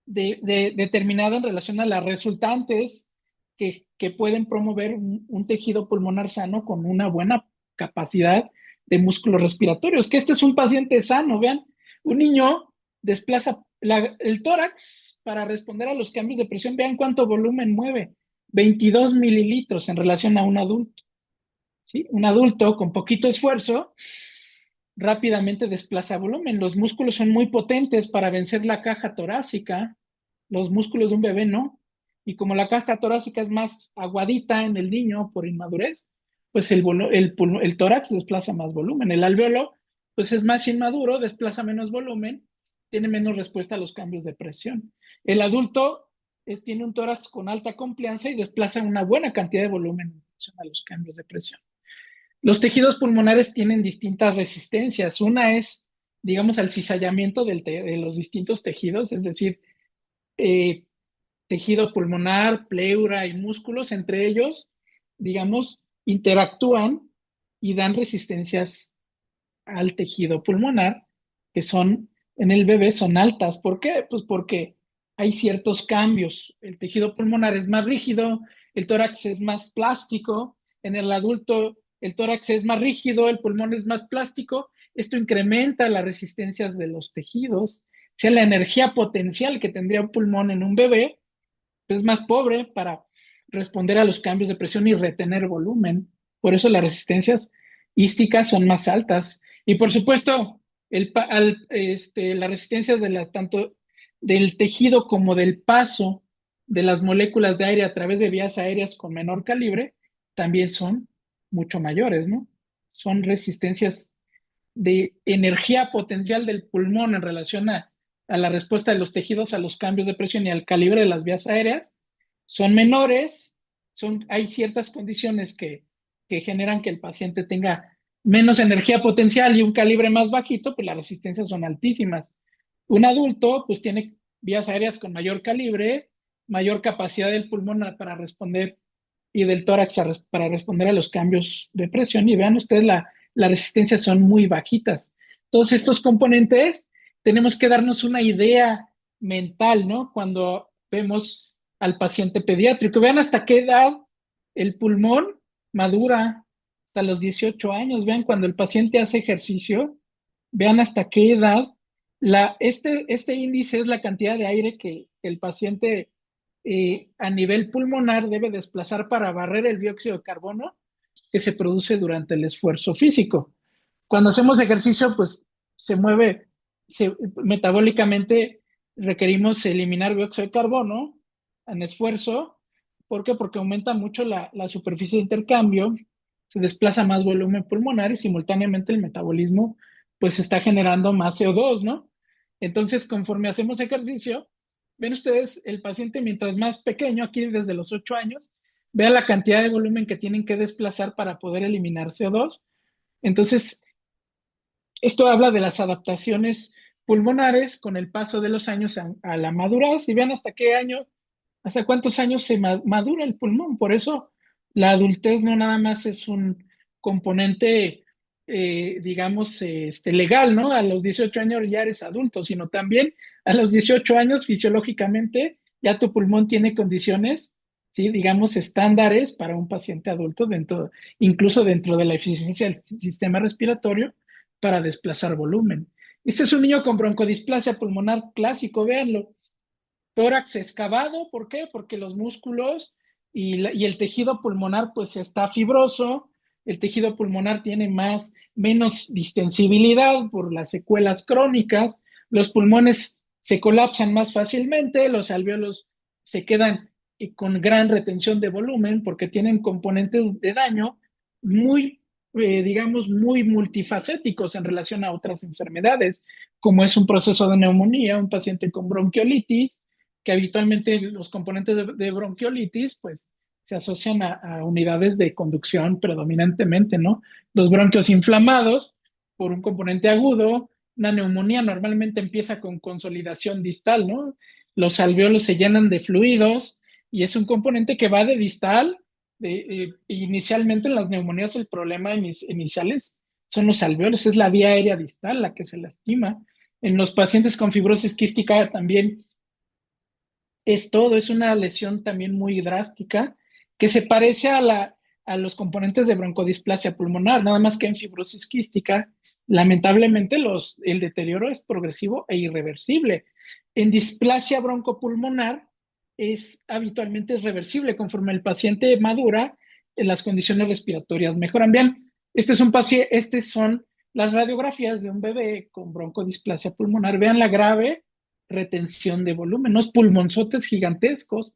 determinada en relación a las resultantes que pueden promover un tejido pulmonar sano con una buena capacidad de músculos respiratorios, que este es un paciente sano, vean, un niño desplaza el tórax para responder a los cambios de presión, vean cuánto volumen mueve, 22 mililitros en relación a un adulto, ¿sí? Un adulto con poquito esfuerzo rápidamente desplaza volumen. Los músculos son muy potentes para vencer la caja torácica, los músculos de un bebé no. Y como la caja torácica es más aguadita en el niño por inmadurez, pues el tórax desplaza más volumen. El alveolo, pues es más inmaduro, desplaza menos volumen, tiene menos respuesta a los cambios de presión. El adulto tiene un tórax con alta complianza y desplaza una buena cantidad de volumen en relación a los cambios de presión. Los tejidos pulmonares tienen distintas resistencias. Una es, digamos, al cizallamiento de los distintos tejidos, es decir, tejido pulmonar, pleura y músculos, entre ellos, digamos, interactúan y dan resistencias al tejido pulmonar, que son, en el bebé son altas. ¿Por qué? Pues porque hay ciertos cambios. El tejido pulmonar es más rígido, el tórax es más plástico, en el adulto el tórax es más rígido, el pulmón es más plástico. Esto incrementa las resistencias de los tejidos. O sea, la energía potencial que tendría un pulmón en un bebé es más pobre para responder a los cambios de presión y retener volumen. Por eso las resistencias hísticas son más altas. Y por supuesto, las resistencias tanto del tejido como del paso de las moléculas de aire a través de vías aéreas con menor calibre también son mucho mayores, ¿no? Son resistencias de energía potencial del pulmón en relación a la respuesta de los tejidos a los cambios de presión y al calibre de las vías aéreas son menores, hay ciertas condiciones que generan que el paciente tenga menos energía potencial y un calibre más bajito, pues las resistencias son altísimas. Un adulto pues tiene vías aéreas con mayor calibre, mayor capacidad del pulmón para responder y del tórax para responder a los cambios de presión. Y vean ustedes, las resistencias son muy bajitas. Todos estos componentes tenemos que darnos una idea mental, ¿no? Cuando vemos al paciente pediátrico. Vean hasta qué edad el pulmón madura, hasta los 18 años. Vean cuando el paciente hace ejercicio, vean hasta qué edad. Este índice es la cantidad de aire que el paciente a nivel pulmonar debe desplazar para barrer el dióxido de carbono que se produce durante el esfuerzo físico. Cuando hacemos ejercicio, pues se mueve, metabólicamente requerimos eliminar dióxido de carbono en esfuerzo. ¿Por qué? Porque aumenta mucho la superficie de intercambio, se desplaza más volumen pulmonar y simultáneamente el metabolismo pues está generando más CO2, ¿no? Entonces, conforme hacemos ejercicio, ven ustedes, el paciente mientras más pequeño, aquí desde los 8 años, vea la cantidad de volumen que tienen que desplazar para poder eliminar CO2. Entonces, esto habla de las adaptaciones pulmonares con el paso de los años a la madurez y vean hasta qué año, hasta cuántos años se madura el pulmón. Por eso la adultez no nada más es un componente, digamos, legal, ¿no? A los 18 años ya eres adulto, sino también a los 18 años fisiológicamente ya tu pulmón tiene condiciones, ¿sí? Digamos, estándares para un paciente adulto, incluso dentro de la eficiencia del sistema respiratorio para desplazar volumen. Este es un niño con broncodisplasia pulmonar clásico, véanlo. Tórax excavado, ¿por qué? Porque los músculos y el tejido pulmonar pues está fibroso, el tejido pulmonar tiene menos distensibilidad por las secuelas crónicas, los pulmones se colapsan más fácilmente, los alvéolos se quedan con gran retención de volumen porque tienen componentes de daño muy, digamos, muy multifacéticos en relación a otras enfermedades, como es un proceso de neumonía, un paciente con bronquiolitis, que habitualmente los componentes de bronquiolitis, pues, se asocian a unidades de conducción predominantemente, ¿no? Los bronquios inflamados por un componente agudo, una neumonía normalmente empieza con consolidación distal, ¿no? Los alvéolos se llenan de fluidos y es un componente que va de distal. Inicialmente en las neumonías el problema iniciales son los alvéolos, es la vía aérea distal la que se lastima. En los pacientes con fibrosis quística también es una lesión también muy drástica que se parece a los componentes de broncodisplasia pulmonar, nada más que en fibrosis quística, lamentablemente el deterioro es progresivo e irreversible. En displasia broncopulmonar habitualmente es reversible conforme el paciente madura, las condiciones respiratorias mejoran. Bien, estas son las radiografías de un bebé con broncodisplasia pulmonar. Vean la grave retención de volumen, unos pulmonzotes gigantescos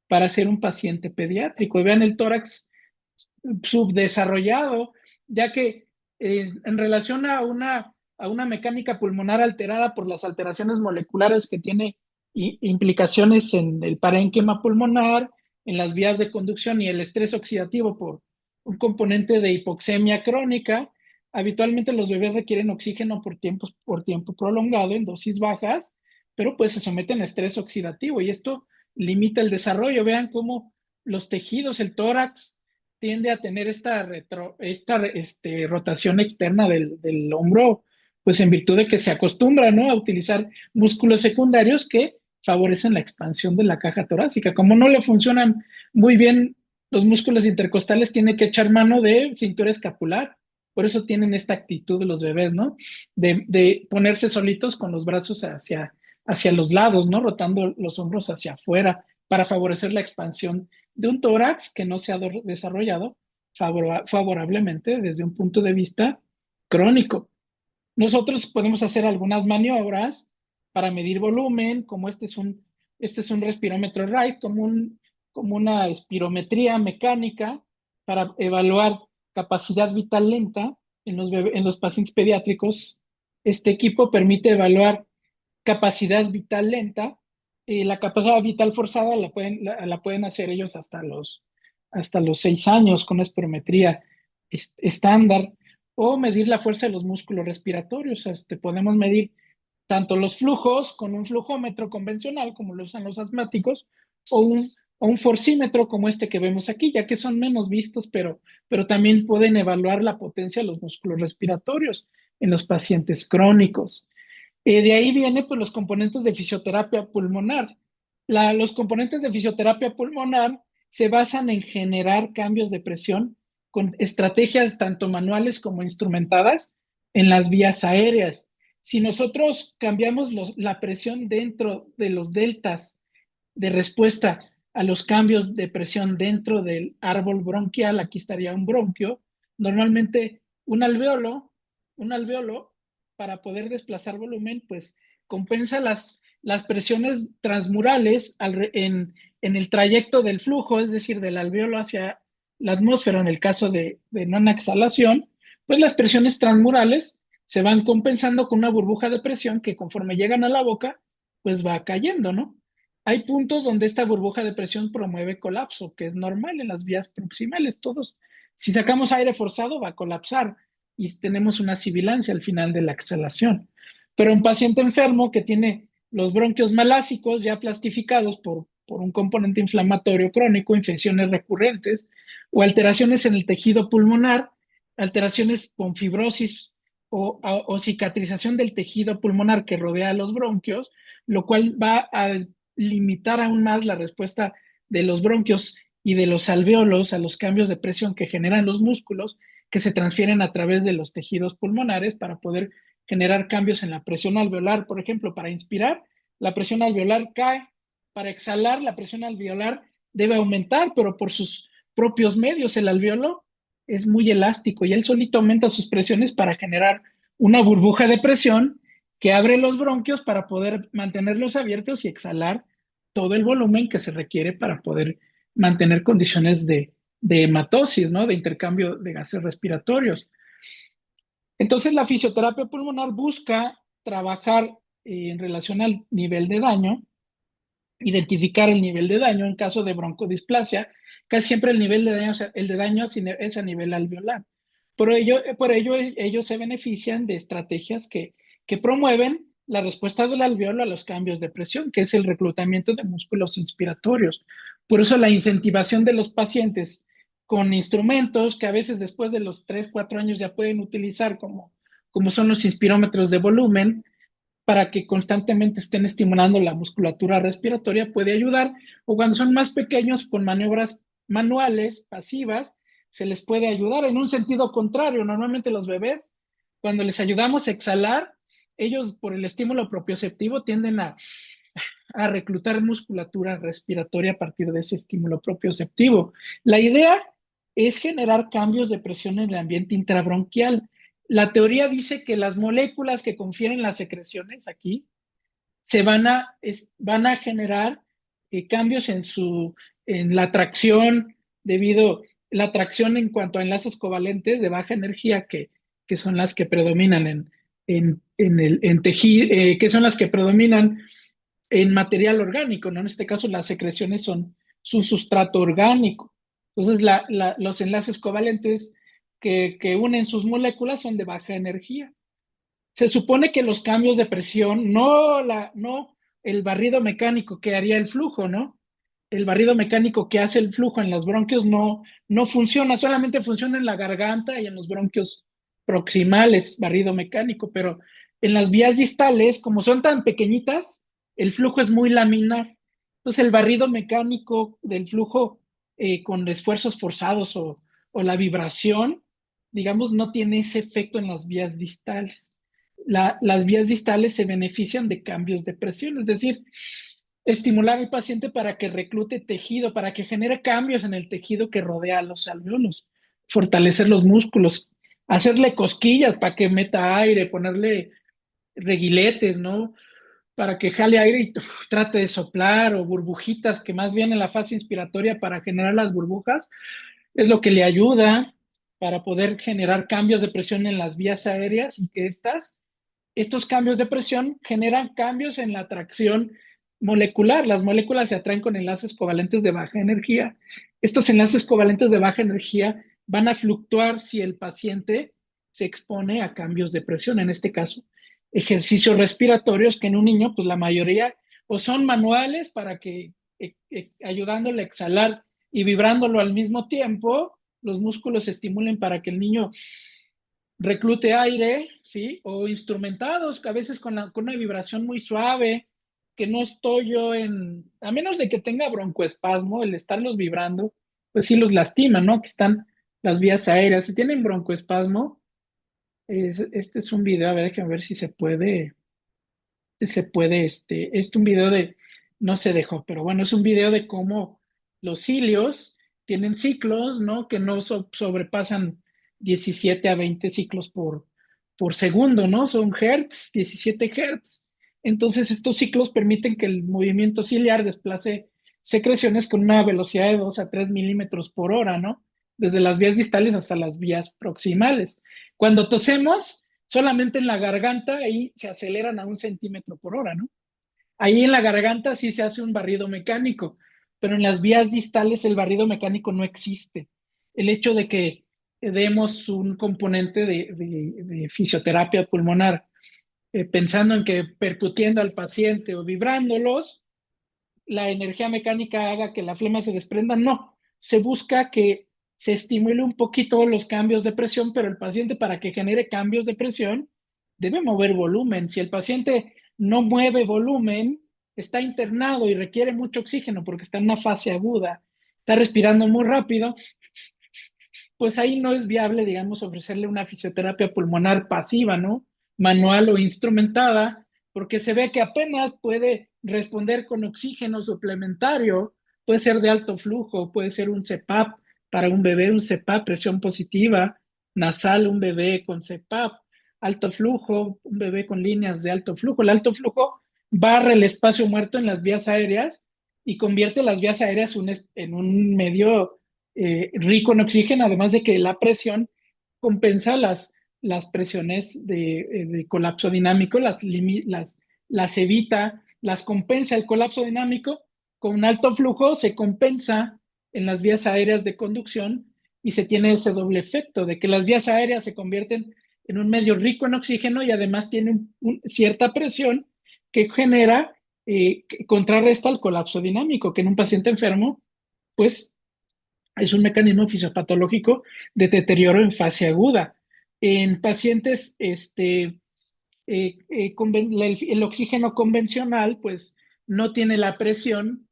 para ser un paciente pediátrico. Y vean el tórax subdesarrollado, ya que en relación a una mecánica pulmonar alterada por las alteraciones moleculares que tiene implicaciones en el parénquima pulmonar, en las vías de conducción y el estrés oxidativo por un componente de hipoxemia crónica, habitualmente los bebés requieren oxígeno por tiempo prolongado en dosis bajas, pero pues se someten a estrés oxidativo y esto limita el desarrollo. Vean cómo los tejidos, el tórax, tiende a tener esta rotación externa del hombro, pues en virtud de que se acostumbra, ¿no?, a utilizar músculos secundarios que favorecen la expansión de la caja torácica. Como no le funcionan muy bien los músculos intercostales, tiene que echar mano de cintura escapular. Por eso tienen esta actitud de los bebés, ¿no?, de ponerse solitos con los brazos hacia los lados, ¿no?, rotando los hombros hacia afuera para favorecer la expansión de un tórax que no se ha desarrollado favorablemente desde un punto de vista crónico. Nosotros podemos hacer algunas maniobras para medir volumen, como este es un respirómetro Wright, como una espirometría mecánica para evaluar capacidad vital lenta en los pacientes pediátricos. Este equipo permite evaluar capacidad vital lenta y la capacidad vital forzada la pueden hacer ellos hasta los 6 años con espirometría estándar, o medir la fuerza de los músculos respiratorios. Podemos medir tanto los flujos con un flujómetro convencional, como lo usan los asmáticos, o un forcímetro como este que vemos aquí, ya que son menos vistos, pero también pueden evaluar la potencia de los músculos respiratorios en los pacientes crónicos. De ahí vienen pues, los componentes de fisioterapia pulmonar. Los componentes de fisioterapia pulmonar se basan en generar cambios de presión con estrategias tanto manuales como instrumentadas en las vías aéreas. Si nosotros cambiamos la presión dentro de los deltas de respuesta a los cambios de presión dentro del árbol bronquial, aquí estaría un bronquio, normalmente un alveolo para poder desplazar volumen, pues compensa las presiones transmurales en el trayecto del flujo, es decir, del alveolo hacia la atmósfera en el caso de no exhalación, pues las presiones transmurales se van compensando con una burbuja de presión que conforme llegan a la boca, pues va cayendo, ¿no? Hay puntos donde esta burbuja de presión promueve colapso, que es normal en las vías proximales. Si sacamos aire forzado, va a colapsar y tenemos una sibilancia al final de la exhalación. Pero un paciente enfermo que tiene los bronquios malásicos ya plastificados por un componente inflamatorio crónico, infecciones recurrentes o alteraciones en el tejido pulmonar, alteraciones con fibrosis o cicatrización del tejido pulmonar que rodea a los bronquios, lo cual va a limitar aún más la respuesta de los bronquios y de los alveolos a los cambios de presión que generan los músculos que se transfieren a través de los tejidos pulmonares para poder generar cambios en la presión alveolar. Por ejemplo, para inspirar, la presión alveolar cae. Para exhalar, la presión alveolar debe aumentar, pero por sus propios medios. El alveolo es muy elástico y él solito aumenta sus presiones para generar una burbuja de presión que abre los bronquios para poder mantenerlos abiertos y exhalar todo el volumen que se requiere para poder mantener condiciones de hematosis, ¿no? De intercambio de gases respiratorios. Entonces, la fisioterapia pulmonar busca trabajar en relación al nivel de daño, identificar el nivel de daño en caso de broncodisplasia. Casi siempre el nivel de daño, es a nivel alveolar. Por ello ellos se benefician de estrategias que promueven la respuesta del alveolo a los cambios de presión, que es el reclutamiento de músculos inspiratorios. Por eso la incentivación de los pacientes con instrumentos que a veces después de los 3, 4 años ya pueden utilizar, como son los inspirómetros de volumen, para que constantemente estén estimulando la musculatura respiratoria, puede ayudar. O cuando son más pequeños, con maniobras manuales, pasivas, se les puede ayudar en un sentido contrario. Normalmente los bebés, cuando les ayudamos a exhalar, ellos por el estímulo propioceptivo tienden a reclutar musculatura respiratoria a partir de ese estímulo propioceptivo. La idea es generar cambios de presión en el ambiente intrabronquial. La teoría dice que las moléculas que confieren las secreciones aquí van a generar cambios en la tracción debido la atracción en cuanto a enlaces covalentes de baja energía que son las que predominan en tejido, que son las que predominan en material orgánico, ¿no? En este caso las secreciones son su sustrato orgánico. Entonces los enlaces covalentes que unen sus moléculas son de baja energía. Se supone que los cambios de presión, no el barrido mecánico que haría el flujo, ¿no? El barrido mecánico que hace el flujo en los bronquios no funciona, solamente funciona en la garganta y en los bronquios proximales, barrido mecánico, pero en las vías distales, como son tan pequeñitas, el flujo es muy laminar. Entonces el barrido mecánico del flujo con esfuerzos forzados o la vibración, digamos, no tiene ese efecto en las vías distales. Las vías distales se benefician de cambios de presión, es decir, estimular al paciente para que reclute tejido, para que genere cambios en el tejido que rodea a los alvéolos, fortalecer los músculos, hacerle cosquillas para que meta aire, ponerle reguiletes, ¿no? Para que jale aire y trate de soplar, o burbujitas, que más bien en la fase inspiratoria para generar las burbujas, es lo que le ayuda para poder generar cambios de presión en las vías aéreas y que estos cambios de presión generan cambios en la atracción molecular. Las moléculas se atraen con enlaces covalentes de baja energía. Estos enlaces covalentes de baja energía van a fluctuar si el paciente se expone a cambios de presión, en este caso, ejercicios respiratorios que en un niño, pues la mayoría o son manuales para que ayudándole a exhalar y vibrándolo al mismo tiempo, los músculos se estimulen para que el niño reclute aire, ¿sí? O instrumentados, que a veces con una vibración muy suave, que no estoy yo a menos de que tenga broncoespasmo, el estarlos vibrando, pues sí los lastima, ¿no? Que están las vías aéreas. Si tienen broncoespasmo, este es un video, a ver, déjenme ver si se puede, es un video no se dejó, pero bueno, es un video de cómo los cilios tienen ciclos, ¿no? Que no sobrepasan 17 a 20 ciclos por segundo, ¿no? Son hertz, 17 hertz. Entonces, estos ciclos permiten que el movimiento ciliar desplace secreciones con una velocidad de 2 a 3 milímetros por hora, ¿no? Desde las vías distales hasta las vías proximales. Cuando tosemos, solamente en la garganta ahí se aceleran a 1 centímetro por hora, ¿no? Ahí en la garganta sí se hace un barrido mecánico, pero en las vías distales el barrido mecánico no existe. El hecho de que demos un componente de fisioterapia pulmonar, pensando en que percutiendo al paciente o vibrándolos, la energía mecánica haga que la flema se desprenda, no. Se busca que se estimule un poquito los cambios de presión, pero el paciente, para que genere cambios de presión, debe mover volumen. Si el paciente no mueve volumen, está internado y requiere mucho oxígeno porque está en una fase aguda, está respirando muy rápido, pues ahí no es viable, digamos, ofrecerle una fisioterapia pulmonar pasiva, ¿no? Manual o instrumentada, porque se ve que apenas puede responder con oxígeno suplementario, puede ser de alto flujo, puede ser un CPAP para un bebé, un CPAP, presión positiva, nasal, un bebé con CPAP, alto flujo, un bebé con líneas de alto flujo. El alto flujo barre el espacio muerto en las vías aéreas y convierte las vías aéreas en un medio rico en oxígeno, además de que la presión compensa las presiones de colapso dinámico, las evita, las compensa el colapso dinámico. Con alto flujo se compensa en las vías aéreas de conducción y se tiene ese doble efecto de que las vías aéreas se convierten en un medio rico en oxígeno y además tienen cierta presión que genera, que contrarresta el colapso dinámico, que en un paciente enfermo, pues es un mecanismo fisiopatológico de deterioro en fase aguda. En pacientes, el oxígeno convencional, pues no tiene la presión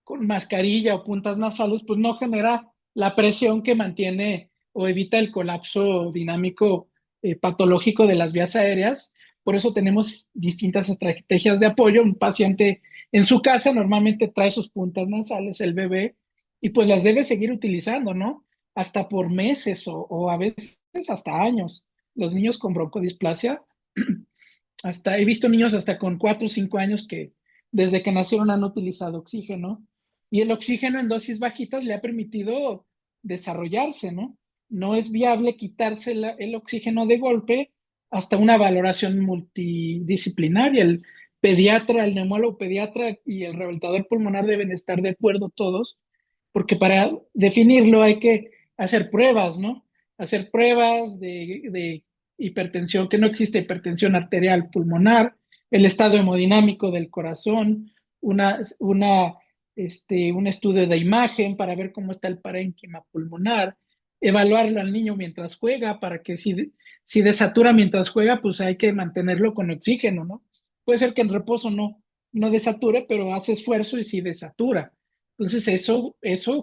con mascarilla o puntas nasales, pues no genera la presión que mantiene o evita el colapso dinámico patológico de las vías aéreas. Por eso tenemos distintas estrategias de apoyo. Un paciente en su casa normalmente trae sus puntas nasales, el bebé, y pues las debe seguir utilizando, ¿no? Hasta por meses o a veces hasta años. Los niños con broncodisplasia, he visto niños hasta con 4 o 5 años que desde que nacieron han utilizado oxígeno. Y el oxígeno en dosis bajitas le ha permitido desarrollarse, ¿no? No es viable quitarse el oxígeno de golpe hasta una valoración multidisciplinaria. El pediatra, el neumólogo pediatra y el rehabilitador pulmonar deben estar de acuerdo todos, porque para definirlo hay que hacer pruebas, ¿no? Hacer pruebas de hipertensión, que no existe hipertensión arterial pulmonar, el estado hemodinámico del corazón, un estudio de imagen para ver cómo está el parénquima pulmonar, evaluarlo al niño mientras juega, para que si desatura mientras juega, pues hay que mantenerlo con oxígeno, ¿no? Puede ser que en reposo no desature, pero hace esfuerzo y sí desatura. Entonces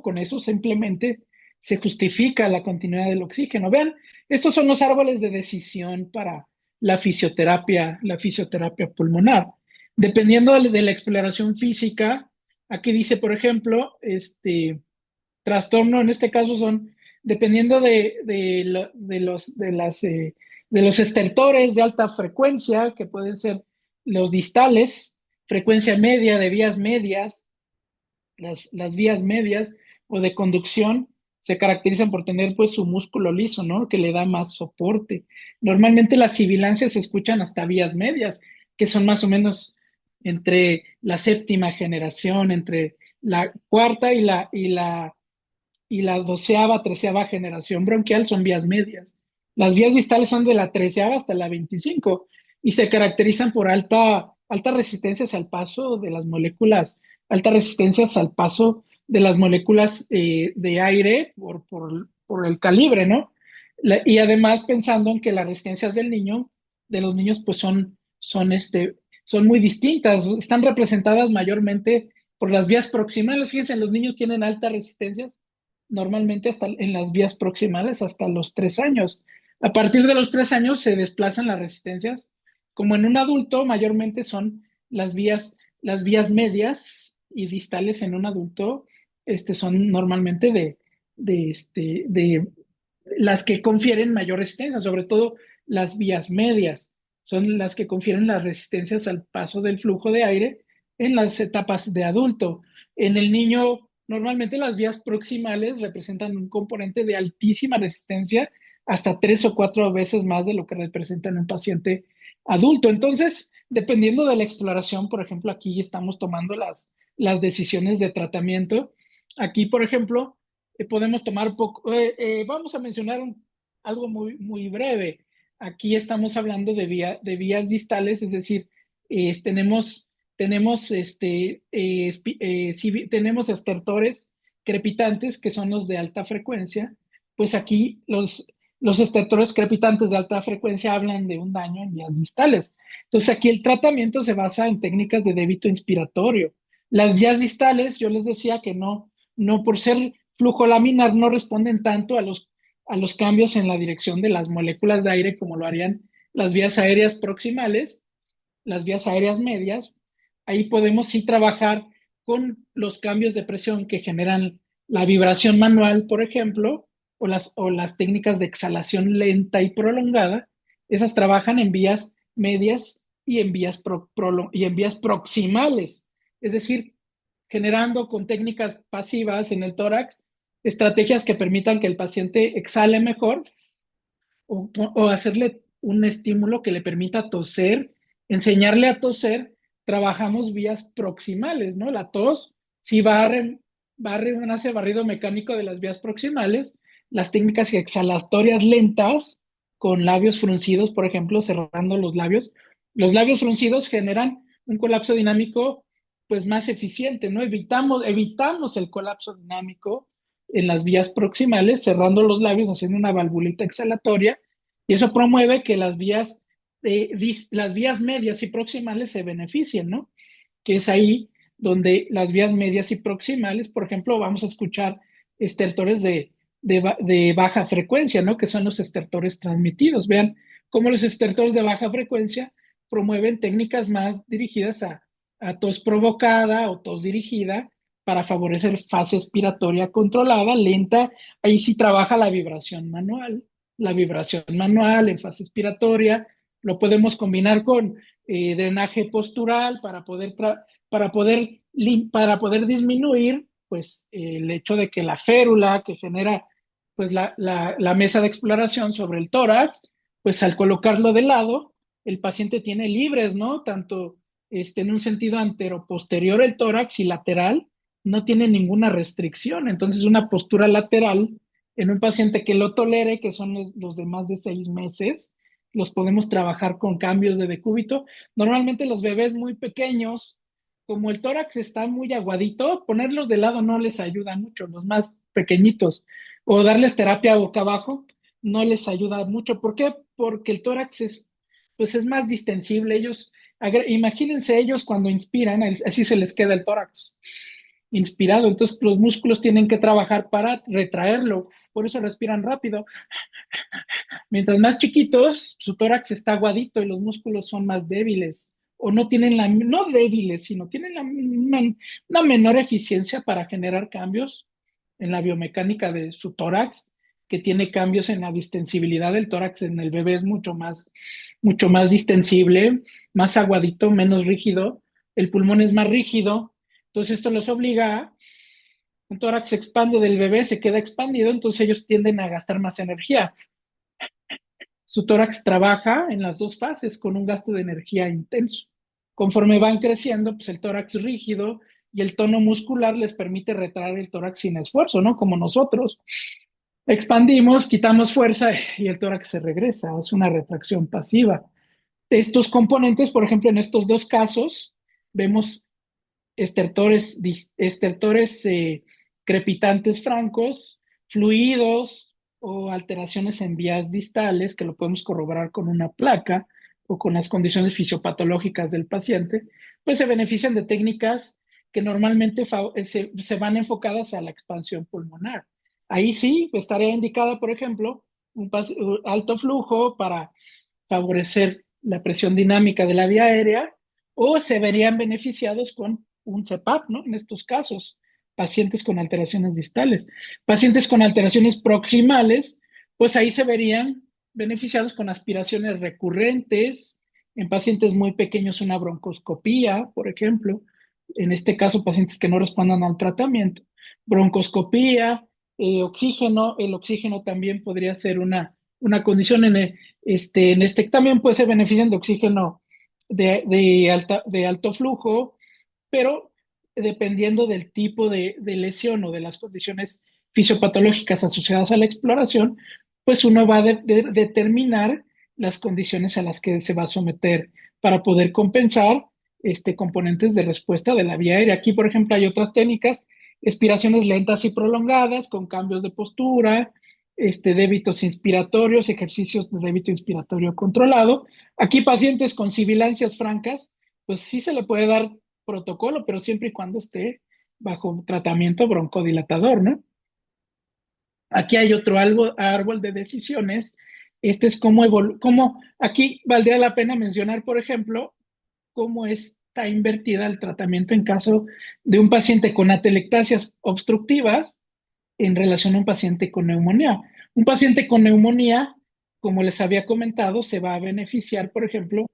con eso simplemente se justifica la continuidad del oxígeno. Vean, estos son los árboles de decisión para la fisioterapia pulmonar. Dependiendo de la exploración física, aquí dice, por ejemplo, trastorno en este caso son, dependiendo de los estertores de alta frecuencia, que pueden ser los distales, frecuencia media de vías medias, las vías medias o de conducción se caracterizan por tener pues su músculo liso, ¿no? Que le da más soporte. Normalmente las sibilancias se escuchan hasta vías medias, que son más o menos entre la séptima generación, entre la cuarta y la doceava, treceava generación bronquial son vías medias. Las vías distales son de la treceava hasta la 25 y se caracterizan por altas resistencias al paso de las moléculas, altas resistencias al paso de las moléculas de aire por el calibre, ¿no? Y además pensando en que las resistencias de los niños, pues son muy distintas, están representadas mayormente por las vías proximales. Fíjense, los niños tienen altas resistencias normalmente hasta en las vías proximales hasta los 3 años. A partir de los 3 años se desplazan las resistencias. Como en un adulto, mayormente son las vías medias y distales en un adulto, son normalmente de las que confieren mayor resistencia, sobre todo las vías medias, son las que confieren las resistencias al paso del flujo de aire en las etapas de adulto. En el niño, normalmente las vías proximales representan un componente de altísima resistencia, hasta 3 o 4 veces más de lo que representa en un paciente adulto. Entonces, dependiendo de la exploración, por ejemplo, aquí estamos tomando las decisiones de tratamiento. Aquí, por ejemplo, podemos tomar poco, vamos a mencionar algo muy breve. Aquí estamos hablando de vías distales, es decir, tenemos, tenemos estertores crepitantes, que son los de alta frecuencia. Pues aquí los estertores crepitantes de alta frecuencia hablan de un daño en vías distales. Entonces aquí el tratamiento se basa en técnicas de débito inspiratorio. Las vías distales, yo les decía que no por ser flujo laminar, no responden tanto a los cambios en la dirección de las moléculas de aire como lo harían las vías aéreas proximales, las vías aéreas medias. Ahí podemos sí trabajar con los cambios de presión que generan la vibración manual, por ejemplo, o las técnicas de exhalación lenta y prolongada. Esas trabajan en vías medias y y en vías proximales, es decir, generando con técnicas pasivas en el tórax estrategias que permitan que el paciente exhale mejor o hacerle un estímulo que le permita toser, enseñarle a toser. Trabajamos vías proximales, ¿no? La tos, si hace barrido mecánico de las vías proximales, las técnicas exhalatorias lentas con labios fruncidos, por ejemplo, cerrando los labios. Los labios fruncidos generan un colapso dinámico pues más eficiente, ¿no? Evitamos el colapso dinámico en las vías proximales, cerrando los labios, haciendo una valvulita exhalatoria, y eso promueve que las vías medias y proximales se beneficien, ¿no? Que es ahí donde las vías medias y proximales, por ejemplo, vamos a escuchar estertores de baja frecuencia, ¿no? Que son los estertores transmitidos. Vean cómo los estertores de baja frecuencia promueven técnicas más dirigidas a tos provocada o tos dirigida para favorecer fase expiratoria controlada, lenta. Ahí sí trabaja la vibración manual en fase expiratoria. Lo podemos combinar con drenaje postural para poder disminuir pues el hecho de que la férula que genera pues la mesa de exploración sobre el tórax, pues al colocarlo de lado, el paciente tiene libres, ¿no? Tanto en un sentido antero-posterior el tórax y lateral, no tiene ninguna restricción. Entonces, una postura lateral en un paciente que lo tolere, que son los de más de 6 meses, los podemos trabajar con cambios de decúbito. Normalmente los bebés muy pequeños, como el tórax está muy aguadito, ponerlos de lado no les ayuda mucho, los más pequeñitos, o darles terapia boca abajo no les ayuda mucho. ¿Por qué? Porque el tórax pues es más distensible. Imagínense ellos cuando inspiran, así se les queda el tórax inspirado. Entonces los músculos tienen que trabajar para retraerlo. Por eso respiran rápido. Mientras más chiquitos, su tórax está aguadito y los músculos son más débiles o no tienen no débiles, sino tienen una menor eficiencia para generar cambios en la biomecánica de su tórax, que tiene cambios en la distensibilidad del tórax en el bebé, es mucho más distensible, más aguadito, menos rígido, el pulmón es más rígido, entonces esto los obliga a un tórax se expande del bebé, se queda expandido, entonces ellos tienden a gastar más energía. Su tórax trabaja en las dos fases con un gasto de energía intenso. Conforme van creciendo, pues el tórax rígido y el tono muscular les permite retraer el tórax sin esfuerzo, ¿no? Como nosotros. Expandimos, quitamos fuerza y el tórax se regresa. Es una retracción pasiva. Estos componentes, por ejemplo, en estos dos casos, vemos estertores crepitantes francos, fluidos o alteraciones en vías distales, que lo podemos corroborar con una placa o con las condiciones fisiopatológicas del paciente, pues se benefician de técnicas que normalmente se van enfocadas a la expansión pulmonar. Ahí sí, pues, estaría indicada, por ejemplo, un alto flujo para favorecer la presión dinámica de la vía aérea, o se verían beneficiados con un CPAP, ¿no? En estos casos, pacientes con alteraciones distales. Pacientes con alteraciones proximales, pues ahí se verían beneficiados con aspiraciones recurrentes, en pacientes muy pequeños una broncoscopía, por ejemplo, en este caso pacientes que no respondan al tratamiento, broncoscopía, oxígeno, el oxígeno también podría ser una condición en este también pues se benefician de oxígeno de alto flujo, pero dependiendo del tipo de lesión o de las condiciones fisiopatológicas asociadas a la exploración, pues uno va a determinar las condiciones a las que se va a someter para poder compensar componentes de respuesta de la vía aérea. Aquí, por ejemplo, hay otras técnicas, expiraciones lentas y prolongadas con cambios de postura, débitos inspiratorios, ejercicios de débito inspiratorio controlado. Aquí pacientes con sibilancias francas, pues sí se le puede dar protocolo, pero siempre y cuando esté bajo tratamiento broncodilatador, ¿no? Aquí hay otro árbol de decisiones. Este es cómo aquí valdría la pena mencionar, por ejemplo, cómo está invertida el tratamiento en caso de un paciente con atelectasias obstructivas en relación a un paciente con neumonía. Un paciente con neumonía, como les había comentado, se va a beneficiar, por ejemplo,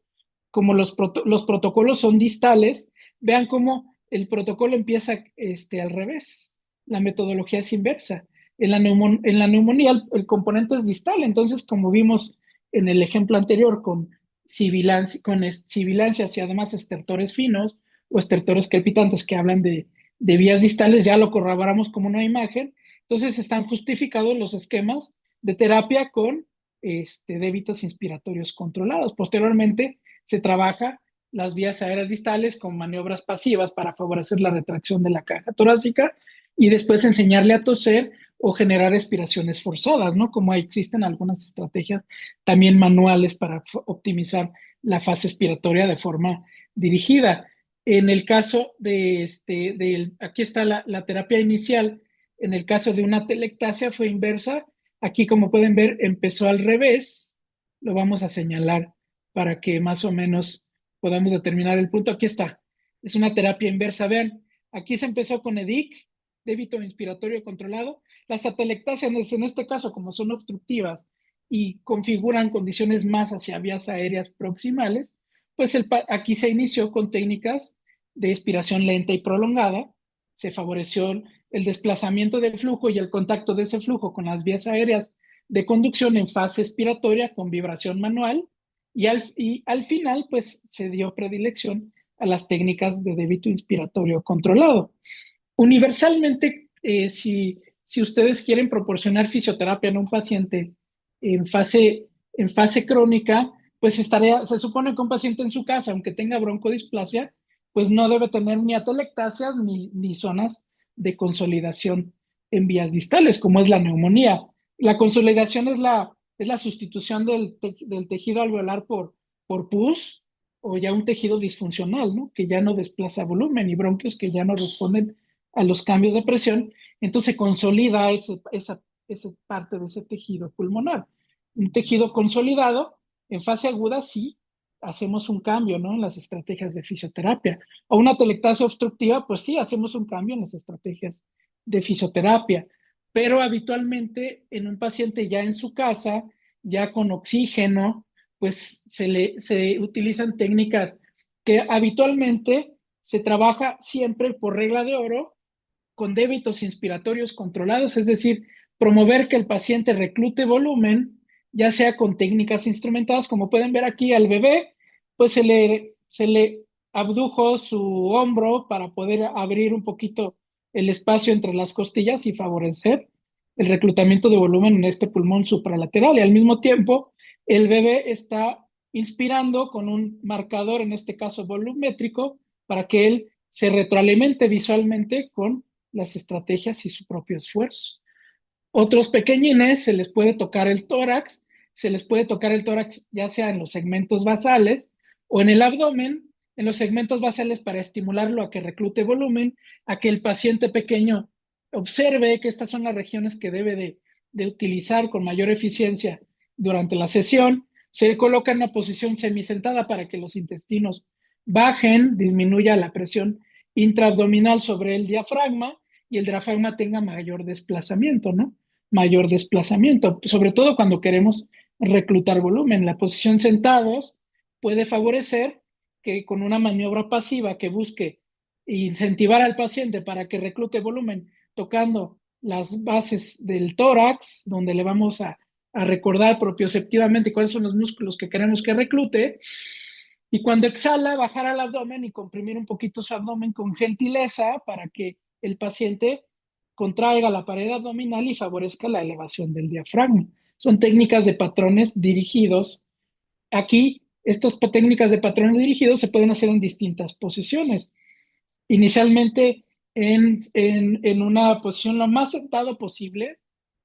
como los protocolos son distales, vean cómo el protocolo empieza al revés, la metodología es inversa. En la neumonía el componente es distal, entonces como vimos en el ejemplo anterior con sibilancias y además estertores finos o estertores crepitantes que hablan de vías distales, ya lo corroboramos como una imagen, entonces están justificados los esquemas de terapia con débitos inspiratorios controlados. Posteriormente se trabaja las vías aéreas distales con maniobras pasivas para favorecer la retracción de la caja torácica y después enseñarle a toser o generar expiraciones forzadas, ¿no? Como existen algunas estrategias también manuales para optimizar la fase expiratoria de forma dirigida. En el caso aquí está la terapia inicial, en el caso de una telectasia fue inversa. Aquí, como pueden ver, empezó al revés. Lo vamos a señalar para que más o menos podamos determinar el punto. Aquí está. Es una terapia inversa. Vean, aquí se empezó con EDIC, débito inspiratorio controlado. Las atelectasias, en este caso, como son obstructivas y configuran condiciones más hacia vías aéreas proximales, pues aquí se inició con técnicas de expiración lenta y prolongada. Se favoreció el desplazamiento del flujo y el contacto de ese flujo con las vías aéreas de conducción en fase expiratoria con vibración manual y al final pues se dio predilección a las técnicas de débito inspiratorio controlado. Universalmente, si ustedes quieren proporcionar fisioterapia en un paciente en fase crónica, pues se supone que un paciente en su casa, aunque tenga broncodisplasia, pues no debe tener ni atelectasias ni zonas de consolidación en vías distales, como es la neumonía. La consolidación es la sustitución del tejido alveolar por pus o ya un tejido disfuncional, ¿no? Que ya no desplaza volumen y bronquios que ya no responden a los cambios de presión, entonces se consolida esa parte de ese tejido pulmonar. Un tejido consolidado en fase aguda sí hacemos un cambio, ¿no? En las estrategias de fisioterapia. O una atelectasia obstructiva, pues sí, hacemos un cambio en las estrategias de fisioterapia. Pero habitualmente en un paciente ya en su casa, ya con oxígeno, pues se utilizan técnicas que habitualmente se trabaja siempre por regla de oro con débitos inspiratorios controlados, es decir, promover que el paciente reclute volumen, ya sea con técnicas instrumentadas, como pueden ver aquí al bebé, pues se le abdujo su hombro para poder abrir un poquito el espacio entre las costillas y favorecer el reclutamiento de volumen en este pulmón supralateral. Y al mismo tiempo, el bebé está inspirando con un marcador, en este caso volumétrico, para que él se retroalimente visualmente con las estrategias y su propio esfuerzo. Otros pequeñines se les puede tocar el tórax, se les puede tocar el tórax ya sea en los segmentos basales o en el abdomen, en los segmentos basales para estimularlo a que reclute volumen, a que el paciente pequeño observe que estas son las regiones que debe de utilizar con mayor eficiencia durante la sesión. Se coloca en una posición semisentada para que los intestinos bajen, disminuya la presión intraabdominal sobre el diafragma y el diafragma tenga mayor desplazamiento, ¿no? Mayor desplazamiento, sobre todo cuando queremos reclutar volumen. La posición sentados puede favorecer que con una maniobra pasiva que busque incentivar al paciente para que reclute volumen tocando las bases del tórax, donde le vamos a recordar propioceptivamente cuáles son los músculos que queremos que reclute, y cuando exhala, bajar al abdomen y comprimir un poquito su abdomen con gentileza para que el paciente contraiga la pared abdominal y favorezca la elevación del diafragma. Son técnicas de patrones dirigidos. Aquí, estas técnicas de patrones dirigidos se pueden hacer en distintas posiciones. Inicialmente en una posición lo más sentado posible,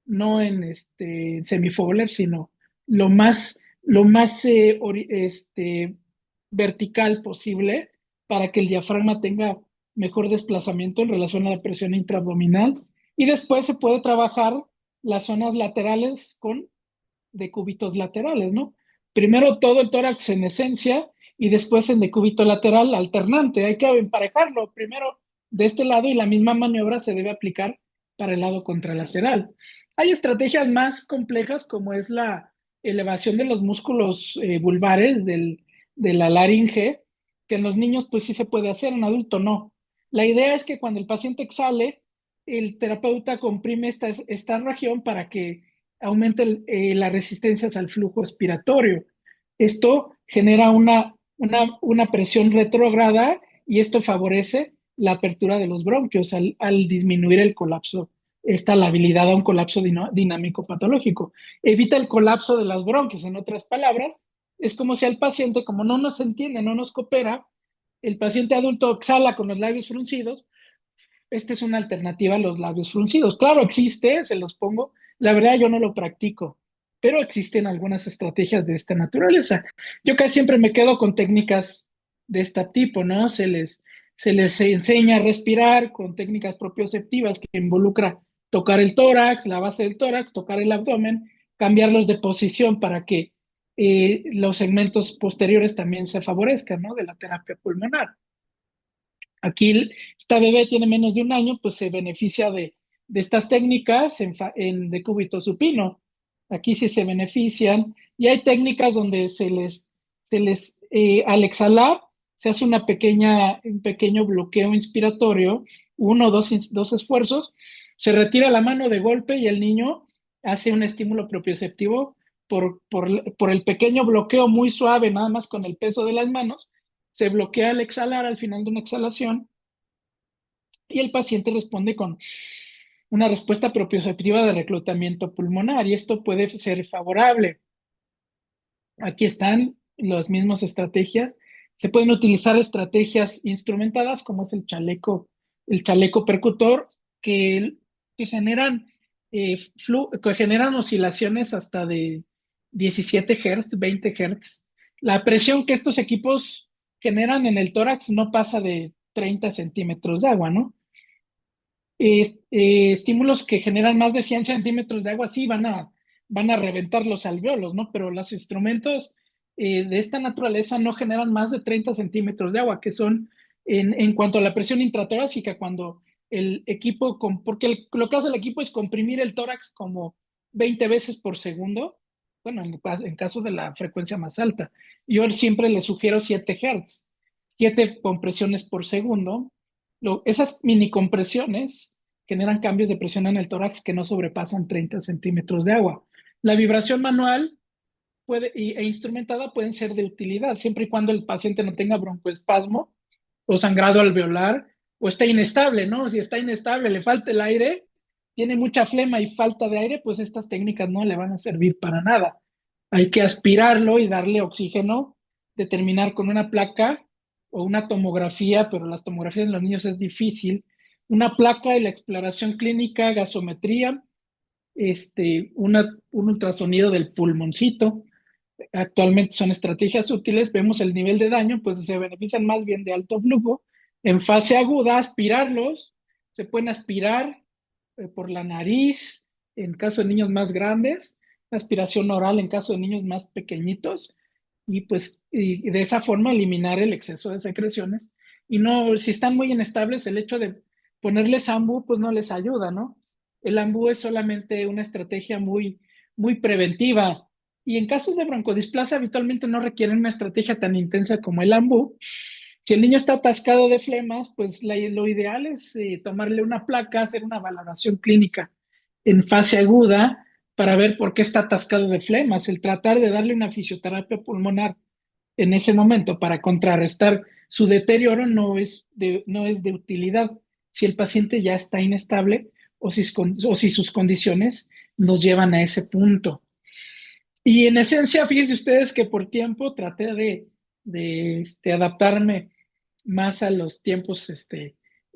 no en semifowler, sino lo más vertical posible para que el diafragma tenga mejor desplazamiento en relación a la presión intraabdominal. Y después se puede trabajar las zonas laterales con decúbitos laterales, ¿no? Primero todo el tórax en esencia y después en decúbito lateral alternante. Hay que emparejarlo primero de este lado y la misma maniobra se debe aplicar para el lado contralateral. Hay estrategias más complejas como es la elevación de los músculos vulvares de la laringe, que en los niños pues sí se puede hacer, en adulto no. La idea es que cuando el paciente exhale, el terapeuta comprime esta región para que aumente las resistencias al flujo expiratorio. Esto genera una presión retrógrada y esto favorece la apertura de los bronquios al disminuir el colapso, esta labilidad a un colapso dinámico patológico. Evita el colapso de las bronquias, en otras palabras, es como si al paciente, como no nos entiende, no nos coopera, el paciente adulto exhala con los labios fruncidos. Esta es una alternativa a los labios fruncidos. Claro, existe, se los pongo. La verdad, yo no lo practico, pero existen algunas estrategias de esta naturaleza. Yo casi siempre me quedo con técnicas de este tipo, ¿no? Se les enseña a respirar con técnicas propioceptivas que involucra tocar el tórax, la base del tórax, tocar el abdomen, cambiarlos de posición para que los segmentos posteriores también se favorezcan, ¿no? De la terapia pulmonar. Aquí esta bebé tiene menos de un año, pues se beneficia de estas técnicas en decúbito supino. Aquí sí se benefician. Y hay técnicas donde al exhalar, se hace un pequeño bloqueo inspiratorio, uno o dos esfuerzos, se retira la mano de golpe y el niño hace un estímulo propioceptivo por el pequeño bloqueo muy suave, nada más con el peso de las manos se bloquea al exhalar al final de una exhalación y el paciente responde con una respuesta propioceptiva de reclutamiento pulmonar y esto puede ser favorable. Aquí están las mismas estrategias. Se pueden utilizar estrategias instrumentadas como es el chaleco percutor que generan, que generan oscilaciones hasta de 17 Hz, 20 Hz. La presión que estos equipos generan en el tórax no pasa de 30 centímetros de agua, ¿no? Estímulos que generan más de 100 centímetros de agua sí van a reventar los alvéolos, ¿no? Pero los instrumentos de esta naturaleza no generan más de 30 centímetros de agua, que son en cuanto a la presión intratorácica, cuando el equipo, porque lo que hace el equipo es comprimir el tórax como 20 veces por segundo, bueno, en caso de la frecuencia más alta. Yo siempre le sugiero 7 Hz, 7 compresiones por segundo. Esas mini compresiones generan cambios de presión en el tórax que no sobrepasan 30 centímetros de agua. La vibración manual e instrumentada pueden ser de utilidad, siempre y cuando el paciente no tenga broncoespasmo o sangrado alveolar o esté inestable, ¿no? Si está inestable, le falta el aire, tiene mucha flema y falta de aire, pues estas técnicas no le van a servir para nada. Hay que aspirarlo y darle oxígeno, determinar con una placa o una tomografía, pero las tomografías en los niños es difícil, una placa y la exploración clínica, gasometría, un ultrasonido del pulmoncito. Actualmente son estrategias útiles, vemos el nivel de daño, pues se benefician más bien de alto flujo. En fase aguda, aspirarlos, se pueden aspirar por la nariz en caso de niños más grandes, aspiración oral en caso de niños más pequeñitos, y pues y de esa forma eliminar el exceso de secreciones. Y no, si están muy inestables, el hecho de ponerles AMBU, pues no les ayuda, ¿no? El AMBU es solamente una estrategia muy preventiva. Y en casos de broncodisplasia habitualmente no requieren una estrategia tan intensa como el AMBU. Si el niño está atascado de flemas, pues lo ideal es tomarle una placa, hacer una valoración clínica en fase aguda para ver por qué está atascado de flemas, el tratar de darle una fisioterapia pulmonar en ese momento para contrarrestar su deterioro no es de utilidad si el paciente ya está inestable o si sus condiciones nos llevan a ese punto. Y en esencia, fíjense ustedes que por tiempo traté de adaptarme más a los tiempos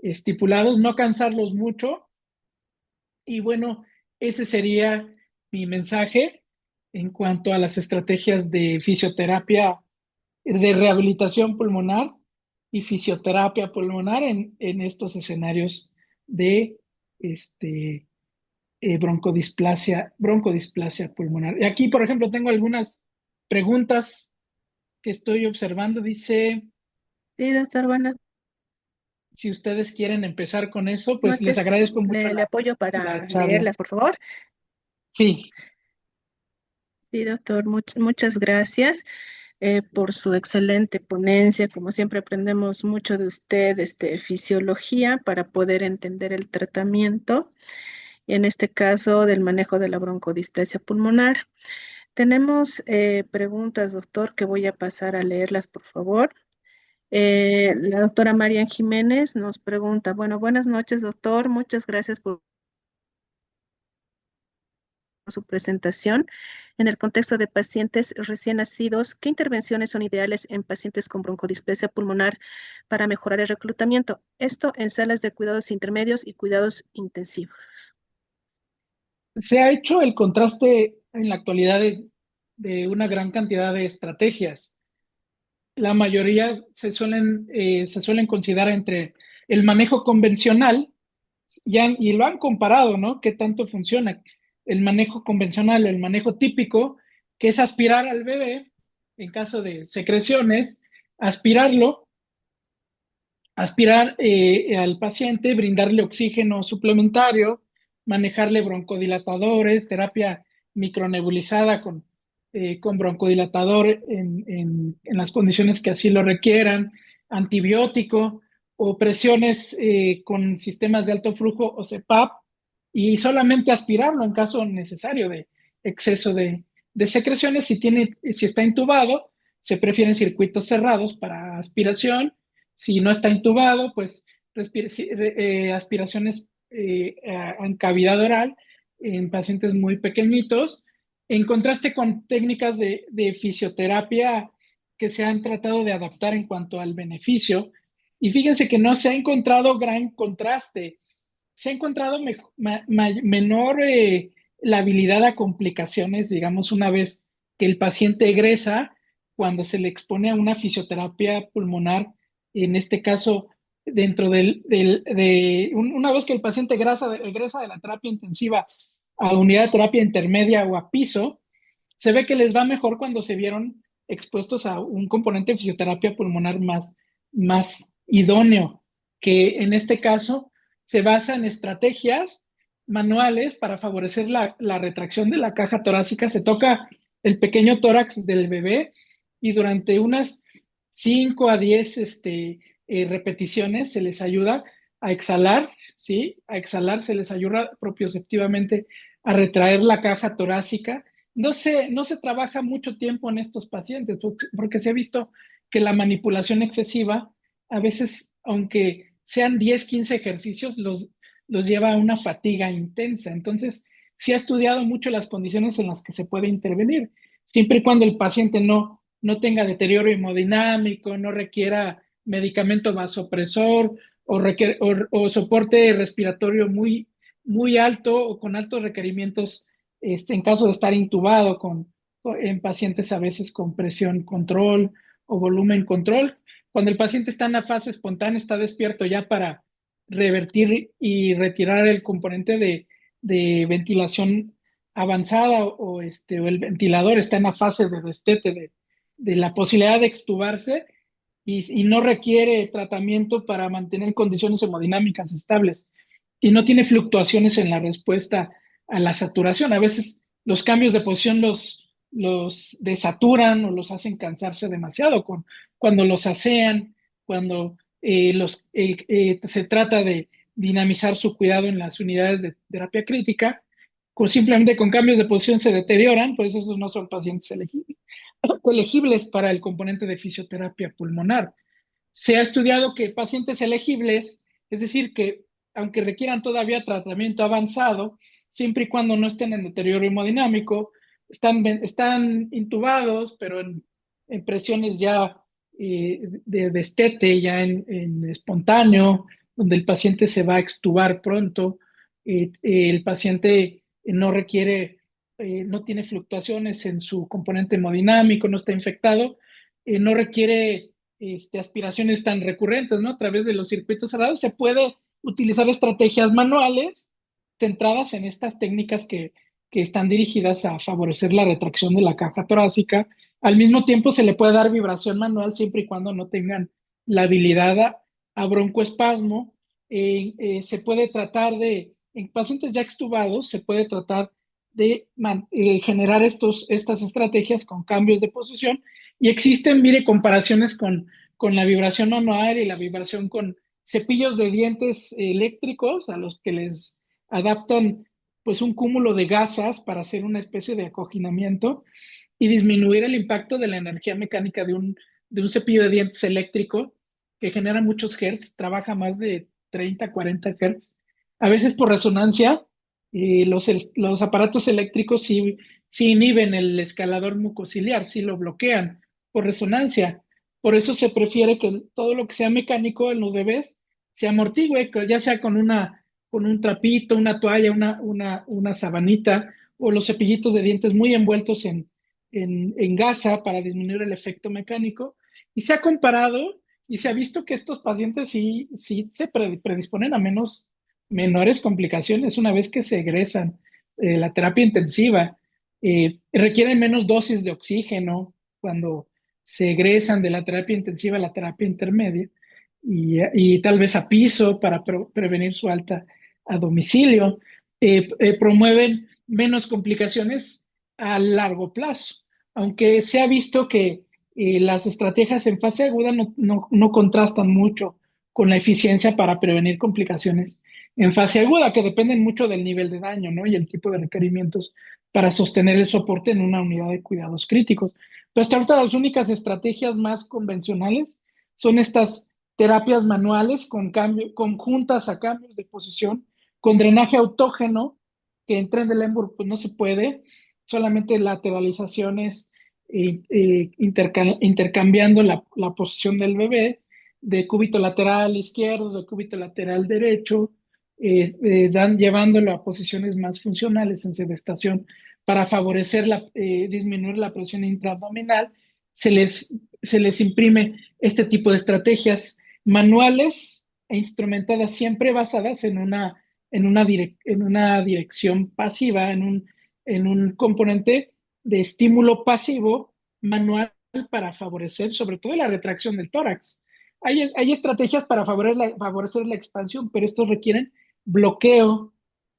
estipulados, no cansarlos mucho. Y bueno, ese sería mi mensaje en cuanto a las estrategias de fisioterapia, de rehabilitación pulmonar y fisioterapia pulmonar en estos escenarios de broncodisplasia pulmonar. Y aquí, por ejemplo, tengo algunas preguntas que estoy observando. Dice, Sí, doctor, buenas si ustedes quieren empezar con eso, pues les noches. agradezco mucho Le apoyo la para charla. leerlas, por favor. Sí, Sí, doctor, muchas gracias por su excelente ponencia. Como siempre, aprendemos mucho de usted, fisiología, para poder entender el tratamiento, y en este caso del manejo de la broncodisplasia pulmonar. Tenemos preguntas, doctor, que voy a pasar a leerlas, por favor. La doctora Marian Jiménez nos pregunta, bueno, buenas noches, doctor. Muchas gracias por su presentación. En el contexto de pacientes recién nacidos, ¿qué intervenciones son ideales en pacientes con broncodisplasia pulmonar para mejorar el reclutamiento? Esto en salas de cuidados intermedios y cuidados intensivos. se ha hecho el contraste en la actualidad de una gran cantidad de estrategias. La mayoría se suelen considerar entre el manejo convencional y lo han comparado, ¿no? ¿Qué tanto funciona? El manejo convencional, el manejo típico, que es aspirar al bebé en caso de secreciones, aspirarlo, aspirar al paciente, brindarle oxígeno suplementario, manejarle broncodilatadores, terapia micronebulizada con broncodilatador en las condiciones que así lo requieran, antibiótico o presiones con sistemas de alto flujo o CPAP, y solamente aspirarlo en caso necesario de exceso de secreciones. Si está intubado, se prefieren circuitos cerrados para aspiración. Si no está intubado, pues aspiraciones en cavidad oral en pacientes muy pequeñitos, en contraste con técnicas de fisioterapia que se han tratado de adaptar en cuanto al beneficio. Y fíjense que no se ha encontrado gran contraste, se ha encontrado menor la habilidad a complicaciones, digamos, una vez que el paciente egresa, cuando se le expone a una fisioterapia pulmonar, en este caso, una vez que el paciente egresa de la terapia intensiva a unidad de terapia intermedia o a piso, se ve que les va mejor cuando se vieron expuestos a un componente de fisioterapia pulmonar más idóneo, que en este caso se basa en estrategias manuales para favorecer la retracción de la caja torácica. Se toca el pequeño tórax del bebé y durante unas 5 a 10 repeticiones se les ayuda a exhalar, ¿sí? A exhalar, se les ayuda propioceptivamente a retraer la caja torácica. No se trabaja mucho tiempo en estos pacientes porque se ha visto que la manipulación excesiva, a veces, aunque sean 10, 15 ejercicios, los lleva a una fatiga intensa. Entonces, se ha estudiado mucho las condiciones en las que se puede intervenir, siempre y cuando el paciente no tenga deterioro hemodinámico, no requiera medicamento vasopresor o soporte respiratorio muy alto o con altos requerimientos en caso de estar intubado en pacientes a veces con presión control o volumen control. Cuando el paciente está en la fase espontánea, está despierto ya para revertir y retirar el componente de ventilación avanzada o el ventilador está en la fase de destete de la posibilidad de extubarse y no requiere tratamiento para mantener condiciones hemodinámicas estables y no tiene fluctuaciones en la respuesta a la saturación. A veces los cambios de posición los desaturan o los hacen cansarse demasiado cuando los asean, cuando se trata de dinamizar su cuidado en las unidades de terapia crítica, simplemente con cambios de posición se deterioran, pues esos no son pacientes elegibles para el componente de fisioterapia pulmonar. Se ha estudiado que pacientes elegibles, es decir, que aunque requieran todavía tratamiento avanzado, siempre y cuando no estén en deterioro hemodinámico, están intubados, pero en presiones ya de destete, ya en espontáneo, donde el paciente se va a extubar pronto, el paciente no requiere, no tiene fluctuaciones en su componente hemodinámico, no está infectado, no requiere aspiraciones tan recurrentes, ¿no? A través de los circuitos cerrados se puede utilizar estrategias manuales centradas en estas técnicas que están dirigidas a favorecer la retracción de la caja torácica. Al mismo tiempo se le puede dar vibración manual siempre y cuando no tengan la habilidad a broncoespasmo. Se puede tratar en pacientes ya extubados, se puede tratar de generar estas estrategias con cambios de posición y existen, mire, comparaciones con la vibración manual y la vibración con cepillos de dientes eléctricos a los que les adaptan pues un cúmulo de gasas para hacer una especie de acoginamiento y disminuir el impacto de la energía mecánica de un cepillo de dientes eléctrico que genera muchos hertz, trabaja más de 30, 40 hertz. A veces por resonancia, los aparatos eléctricos sí inhiben el escalador mucociliar, sí lo bloquean por resonancia. Por eso se prefiere que todo lo que sea mecánico en los bebés se amortigue, ya sea con un trapito, una toalla, una sabanita o los cepillitos de dientes muy envueltos en gasa para disminuir el efecto mecánico. Y se ha comparado y se ha visto que estos pacientes sí se predisponen a menores complicaciones una vez que se egresan de la terapia intensiva. Requieren menos dosis de oxígeno cuando se egresan de la terapia intensiva a la terapia intermedia y tal vez a piso para prevenir su alta a domicilio. Promueven menos complicaciones a largo plazo, aunque se ha visto que las estrategias en fase aguda no contrastan mucho con la eficiencia para prevenir complicaciones en fase aguda, que dependen mucho del nivel de daño, ¿no? Y el tipo de requerimientos para sostener el soporte en una unidad de cuidados críticos. Pero hasta ahorita las únicas estrategias más convencionales son estas terapias manuales conjuntas a cambios de posición, con drenaje autógeno, que en Trendelenburg pues no se puede, solamente lateralizaciones intercambiando la posición del bebé de cúbito lateral izquierdo, de cúbito lateral derecho, llevándolo a posiciones más funcionales en sedestación para favorecer disminuir la presión intraabdominal. Se les imprime este tipo de estrategias manuales e instrumentadas, siempre basadas en una dirección pasiva, en un componente de estímulo pasivo manual para favorecer sobre todo la retracción del tórax. Hay estrategias para favorecer la expansión, pero estos requieren bloqueo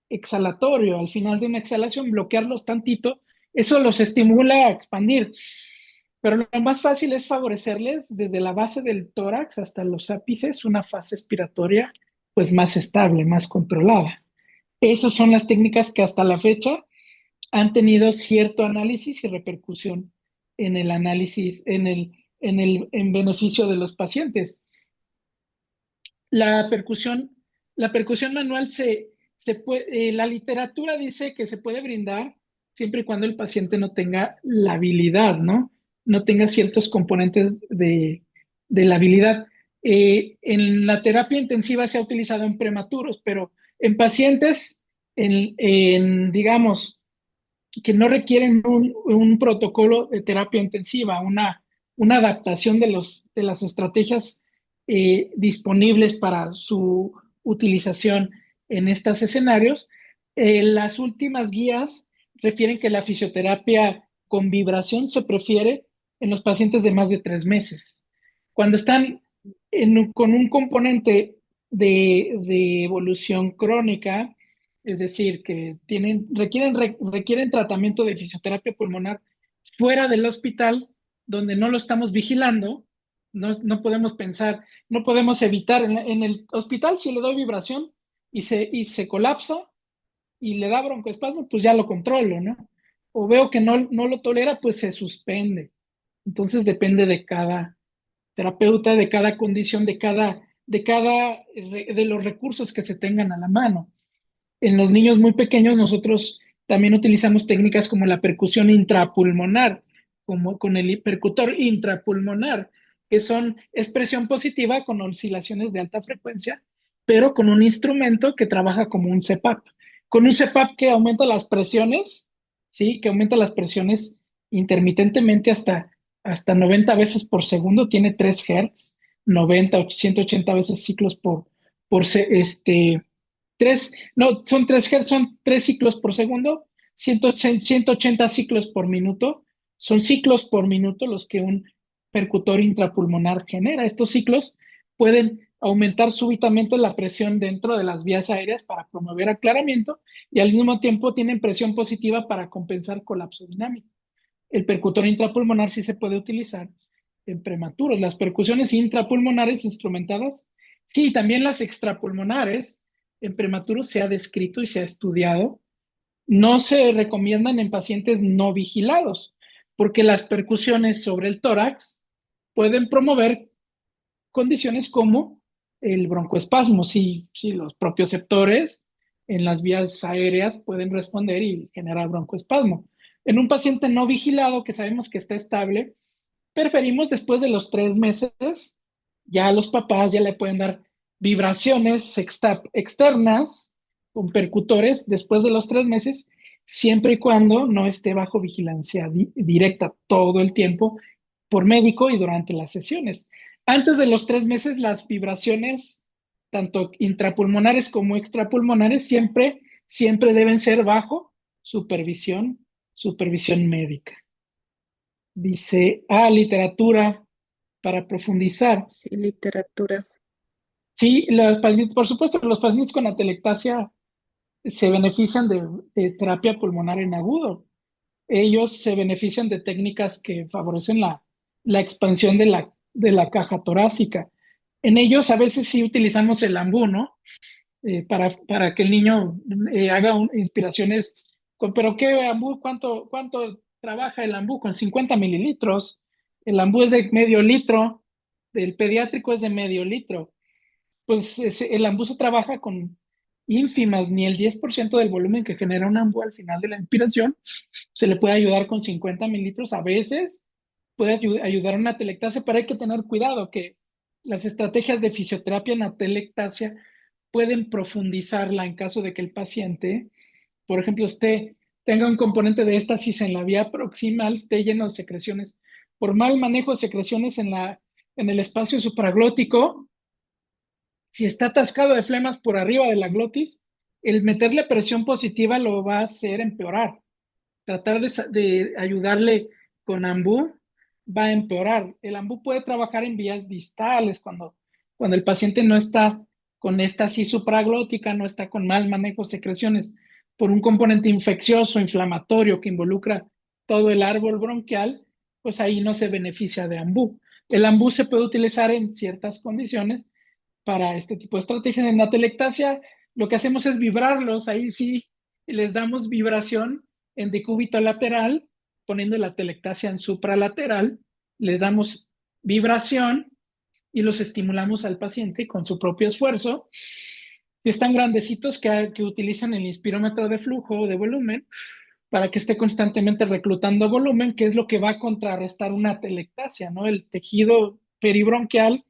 exhalatorio. Al final de una exhalación, bloquearlos tantito, eso los estimula a expandir. Pero lo más fácil es favorecerles desde la base del tórax hasta los ápices una fase expiratoria pues más estable, más controlada. Esas son las técnicas que hasta la fecha han tenido cierto análisis y repercusión en el análisis, en beneficio de los pacientes. La percusión, la percusión manual la literatura dice que se puede brindar siempre y cuando el paciente no tenga la habilidad, ¿no? No tenga ciertos componentes de la habilidad. En la terapia intensiva se ha utilizado en prematuros, pero en pacientes, digamos, que no requieren un protocolo de terapia intensiva, una adaptación de las estrategias disponibles para su utilización en estos escenarios. Las últimas guías refieren que la fisioterapia con vibración se prefiere en los pacientes de más de 3 meses. Cuando están con un componente de evolución crónica, es decir, que requieren tratamiento de fisioterapia pulmonar fuera del hospital, donde no lo estamos vigilando, no podemos pensar, no podemos evitar, en el hospital si le doy vibración y se colapsa y le da broncoespasmo, pues ya lo controlo, ¿no? O veo que no lo tolera, pues se suspende. Entonces depende de cada terapeuta, de cada condición, de los recursos que se tengan a la mano. En los niños muy pequeños nosotros también utilizamos técnicas como la percusión intrapulmonar, como con el percutor intrapulmonar, que es presión positiva con oscilaciones de alta frecuencia, pero con un instrumento que trabaja como un CPAP. Con un CPAP que aumenta las presiones, ¿sí? Que aumenta las presiones intermitentemente hasta 90 veces por segundo, tiene 3 Hz, 90 o 180 veces ciclos son 3 Hz, son 3 ciclos por segundo, 180 ciclos por minuto, son ciclos por minuto los que un percutor intrapulmonar genera. Estos ciclos pueden aumentar súbitamente la presión dentro de las vías aéreas para promover aclaramiento y al mismo tiempo tienen presión positiva para compensar colapso dinámico. El percutor intrapulmonar sí se puede utilizar en prematuros. Las percusiones intrapulmonares instrumentadas, sí, también las extrapulmonares en prematuros se ha descrito y se ha estudiado. No se recomiendan en pacientes no vigilados, porque las percusiones sobre el tórax pueden promover condiciones como el broncoespasmo, si los propioceptores en las vías aéreas pueden responder y generar broncoespasmo. En un paciente no vigilado que sabemos que está estable, preferimos después de los 3 meses, ya los papás ya le pueden dar vibraciones externas con percutores después de los 3 meses, siempre y cuando no esté bajo vigilancia directa todo el tiempo por médico y durante las sesiones. Antes de los 3 meses, las vibraciones, tanto intrapulmonares como extrapulmonares, siempre deben ser bajo supervisión médica. Dice, literatura para profundizar. Sí, literatura. Sí, por supuesto, los pacientes con atelectasia se benefician de terapia pulmonar en agudo. Ellos se benefician de técnicas que favorecen la expansión de la caja torácica. En ellos a veces sí utilizamos el ambú, ¿no? Para que el niño haga inspiraciones. ¿Pero qué ambú? ¿Cuánto trabaja el ambú? Con 50 mililitros. El ambú es de medio litro. El pediátrico es de medio litro. Pues el ambú se trabaja con ínfimas, ni el 10% del volumen que genera un ambú al final de la inspiración. Se le puede ayudar con 50 mililitros. A veces puede ayudar a una atelectasia, pero hay que tener cuidado que las estrategias de fisioterapia en atelectasia pueden profundizarla en caso de que el paciente, por ejemplo, tenga un componente de éstasis en la vía proximal, esté lleno de secreciones. Por mal manejo de secreciones en el espacio supraglótico, si está atascado de flemas por arriba de la glotis, el meterle presión positiva lo va a hacer empeorar. Tratar de ayudarle con ambú va a empeorar. El AMBU puede trabajar en vías distales cuando el paciente no está con estasis supraglótica, no está con mal manejo de secreciones por un componente infeccioso, inflamatorio que involucra todo el árbol bronquial, pues ahí no se beneficia de AMBU. El AMBU se puede utilizar en ciertas condiciones para este tipo de estrategias. En la atelectasia lo que hacemos es vibrarlos, ahí sí les damos vibración en decúbito lateral, poniendo la atelectasia en supralateral, les damos vibración y los estimulamos al paciente con su propio esfuerzo. Si están grandecitos, que utilizan el inspirómetro de flujo o de volumen para que esté constantemente reclutando volumen, que es lo que va a contrarrestar una atelectasia, ¿no? El tejido peribronquial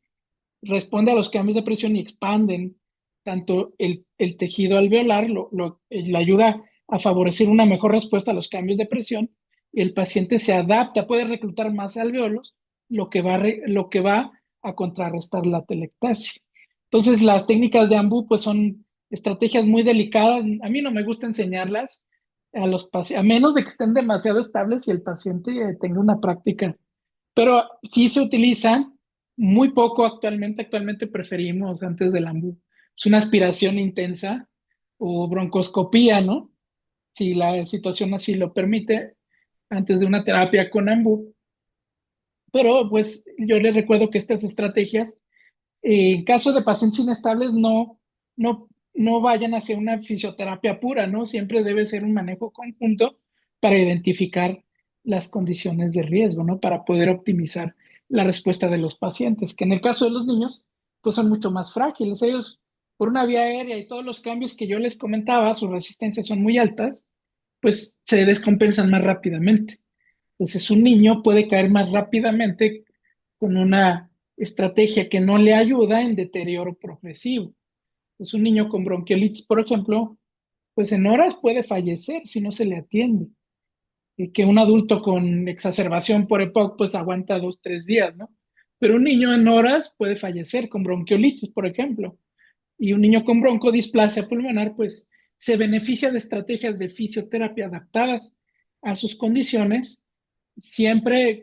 responde a los cambios de presión y expanden tanto el tejido alveolar, le ayuda a favorecer una mejor respuesta a los cambios de presión, y el paciente se adapta, puede reclutar más alveolos, lo que va a contrarrestar la atelectasia. Entonces, las técnicas de AMBU pues son estrategias muy delicadas. A mí no me gusta enseñarlas a los pacientes, a menos de que estén demasiado estables y el paciente tenga una práctica. Pero sí se utilizan muy poco actualmente. Actualmente preferimos antes del AMBU. Es una aspiración intensa o broncoscopía, ¿no? Si la situación así lo permite, antes de una terapia con AMBU. Pero pues yo les recuerdo que estas estrategias, en caso de pacientes inestables, no vayan hacia una fisioterapia pura, ¿no? Siempre debe ser un manejo conjunto para identificar las condiciones de riesgo, ¿no? Para poder optimizar la respuesta de los pacientes, que en el caso de los niños, pues son mucho más frágiles. Ellos, por una vía aérea y todos los cambios que yo les comentaba, sus resistencias son muy altas, pues se descompensan más rápidamente. Entonces, un niño puede caer más rápidamente con una estrategia que no le ayuda en deterioro progresivo. Pues un niño con bronquiolitis, por ejemplo, pues en horas puede fallecer si no se le atiende. Y que un adulto con exacerbación por EPOC pues aguanta 2, 3 días, ¿no? Pero un niño en horas puede fallecer con bronquiolitis, por ejemplo. Y un niño con broncodisplasia pulmonar pues se beneficia de estrategias de fisioterapia adaptadas a sus condiciones, siempre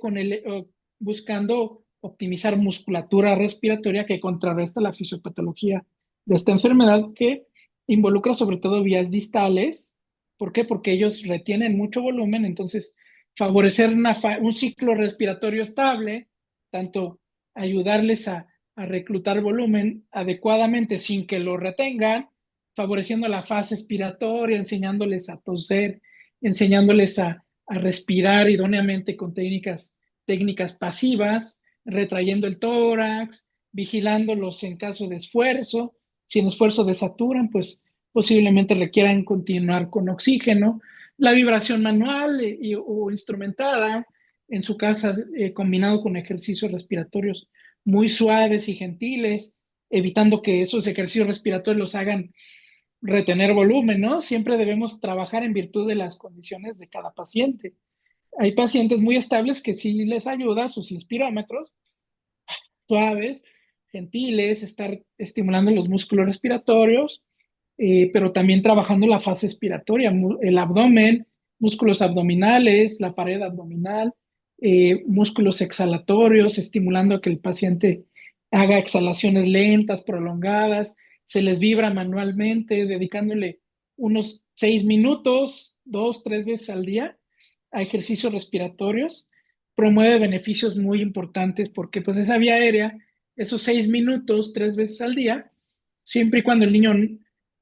buscando optimizar musculatura respiratoria que contrarresta la fisiopatología de esta enfermedad, que involucra sobre todo vías distales. ¿Por qué? Porque ellos retienen mucho volumen, entonces favorecer un ciclo respiratorio estable, tanto ayudarles a reclutar volumen adecuadamente sin que lo retengan, favoreciendo la fase expiratoria, enseñándoles a toser, enseñándoles a respirar idóneamente con técnicas pasivas, retrayendo el tórax, vigilándolos en caso de esfuerzo. Si en esfuerzo desaturan, pues posiblemente requieran continuar con oxígeno. La vibración manual o instrumentada en su casa, combinado con ejercicios respiratorios muy suaves y gentiles, evitando que esos ejercicios respiratorios los hagan retener volumen, ¿no? Siempre debemos trabajar en virtud de las condiciones de cada paciente. Hay pacientes muy estables que sí les ayuda sus inspirómetros suaves, gentiles, estar estimulando los músculos respiratorios, pero también trabajando la fase expiratoria, el abdomen, músculos abdominales, la pared abdominal, músculos exhalatorios, estimulando que el paciente haga exhalaciones lentas, prolongadas, se les vibra manualmente, dedicándole unos 6 minutos, 2, 3 veces al día a ejercicios respiratorios. Promueve beneficios muy importantes porque pues esa vía aérea, esos 6 minutos, 3 veces al día, siempre y cuando el niño,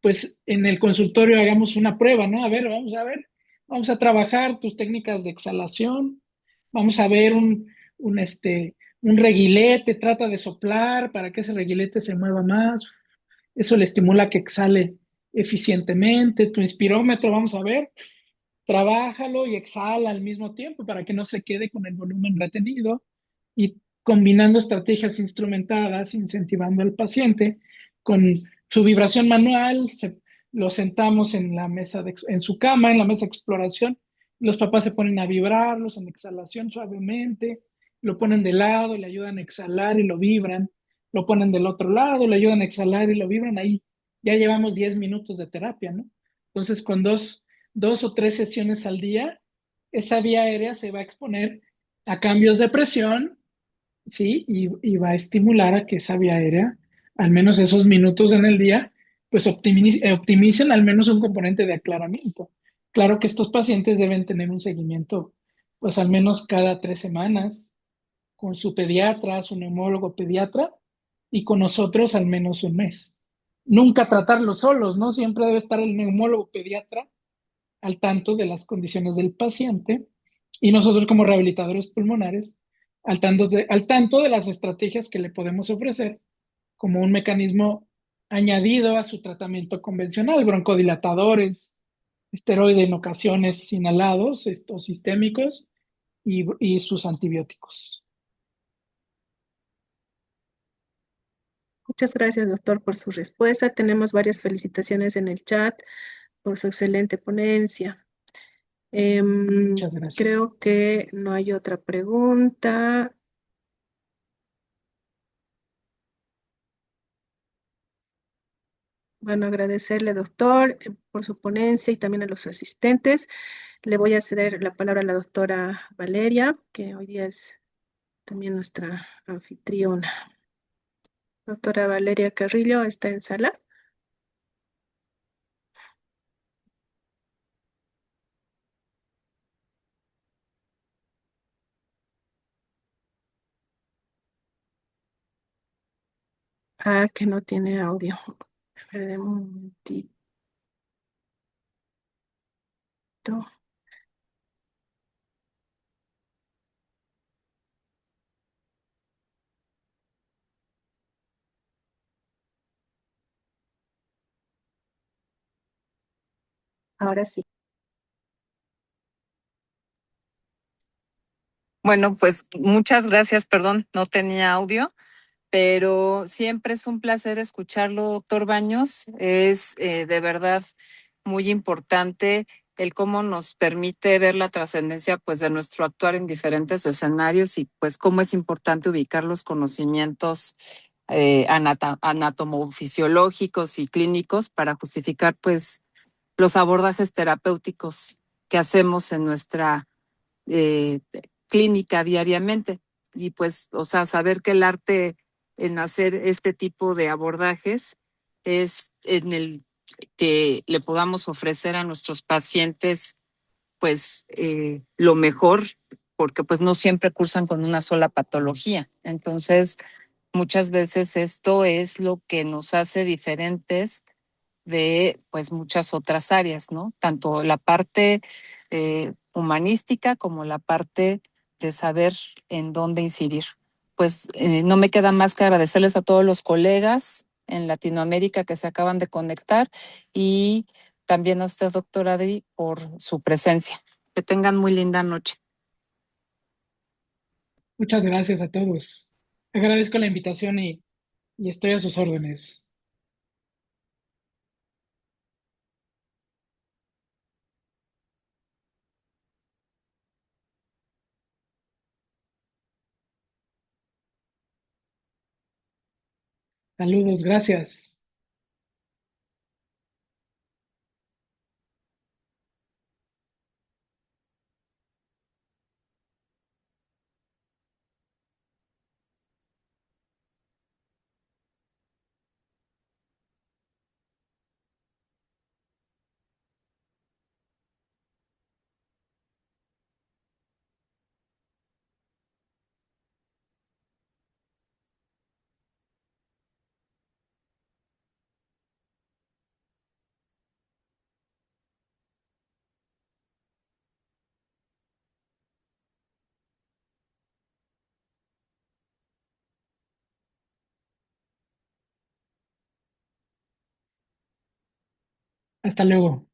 pues en el consultorio hagamos una prueba, ¿no? A ver, vamos a trabajar tus técnicas de exhalación, vamos a ver un reguilete, trata de soplar para que ese reguilete se mueva más, eso le estimula que exhale eficientemente, tu inspirómetro, vamos a ver, trabájalo y exhala al mismo tiempo para que no se quede con el volumen retenido, y combinando estrategias instrumentadas, incentivando al paciente con su vibración manual. Lo sentamos en la mesa en su cama, en la mesa de exploración. Los papás se ponen a vibrarlos en exhalación suavemente, lo ponen de lado, le ayudan a exhalar y lo vibran, lo ponen del otro lado, le ayudan a exhalar y lo vibran. Ahí ya llevamos 10 minutos de terapia, ¿no? Entonces, con dos o tres sesiones al día, esa vía aérea se va a exponer a cambios de presión, ¿sí? Y va a estimular a que esa vía aérea, al menos esos minutos en el día, pues optimicen al menos un componente de aclaramiento. Claro que estos pacientes deben tener un seguimiento, pues al menos cada 3 semanas, con su pediatra, su neumólogo pediatra, y con nosotros al menos un mes. Nunca tratarlos solos, ¿no? Siempre debe estar el neumólogo pediatra al tanto de las condiciones del paciente y nosotros como rehabilitadores pulmonares al tanto de las estrategias que le podemos ofrecer como un mecanismo añadido a su tratamiento convencional, broncodilatadores, esteroide en ocasiones inhalados, estos sistémicos y sus antibióticos. Muchas gracias, doctor, por su respuesta. Tenemos varias felicitaciones en el chat por su excelente ponencia. Muchas gracias. Creo que no hay otra pregunta. Bueno, agradecerle, doctor, por su ponencia y también a los asistentes. Le voy a ceder la palabra a la doctora Valeria, que hoy día es también nuestra anfitriona. Doctora Valeria Carrillo, ¿está en sala? Ah, que no tiene audio. A ver, deme un momentito. Ahora sí. Bueno, pues muchas gracias, perdón, no tenía audio, pero siempre es un placer escucharlo, doctor Baños. Es de verdad muy importante el cómo nos permite ver la trascendencia pues de nuestro actuar en diferentes escenarios y pues cómo es importante ubicar los conocimientos anatomofisiológicos y clínicos para justificar pues los abordajes terapéuticos que hacemos en nuestra eh, clínica diariamente. Y pues, o sea, saber que el arte en hacer este tipo de abordajes es en el que le podamos ofrecer a nuestros pacientes pues lo mejor, porque pues no siempre cursan con una sola patología. Entonces, muchas veces esto es lo que nos hace diferentes de pues muchas otras áreas, ¿no? Tanto la parte humanística como la parte de saber en dónde incidir. Pues no me queda más que agradecerles a todos los colegas en Latinoamérica que se acaban de conectar y también a usted, doctora Adri, por su presencia. Que tengan muy linda noche. Muchas gracias a todos. Agradezco la invitación y estoy a sus órdenes. Saludos, gracias. Hasta luego.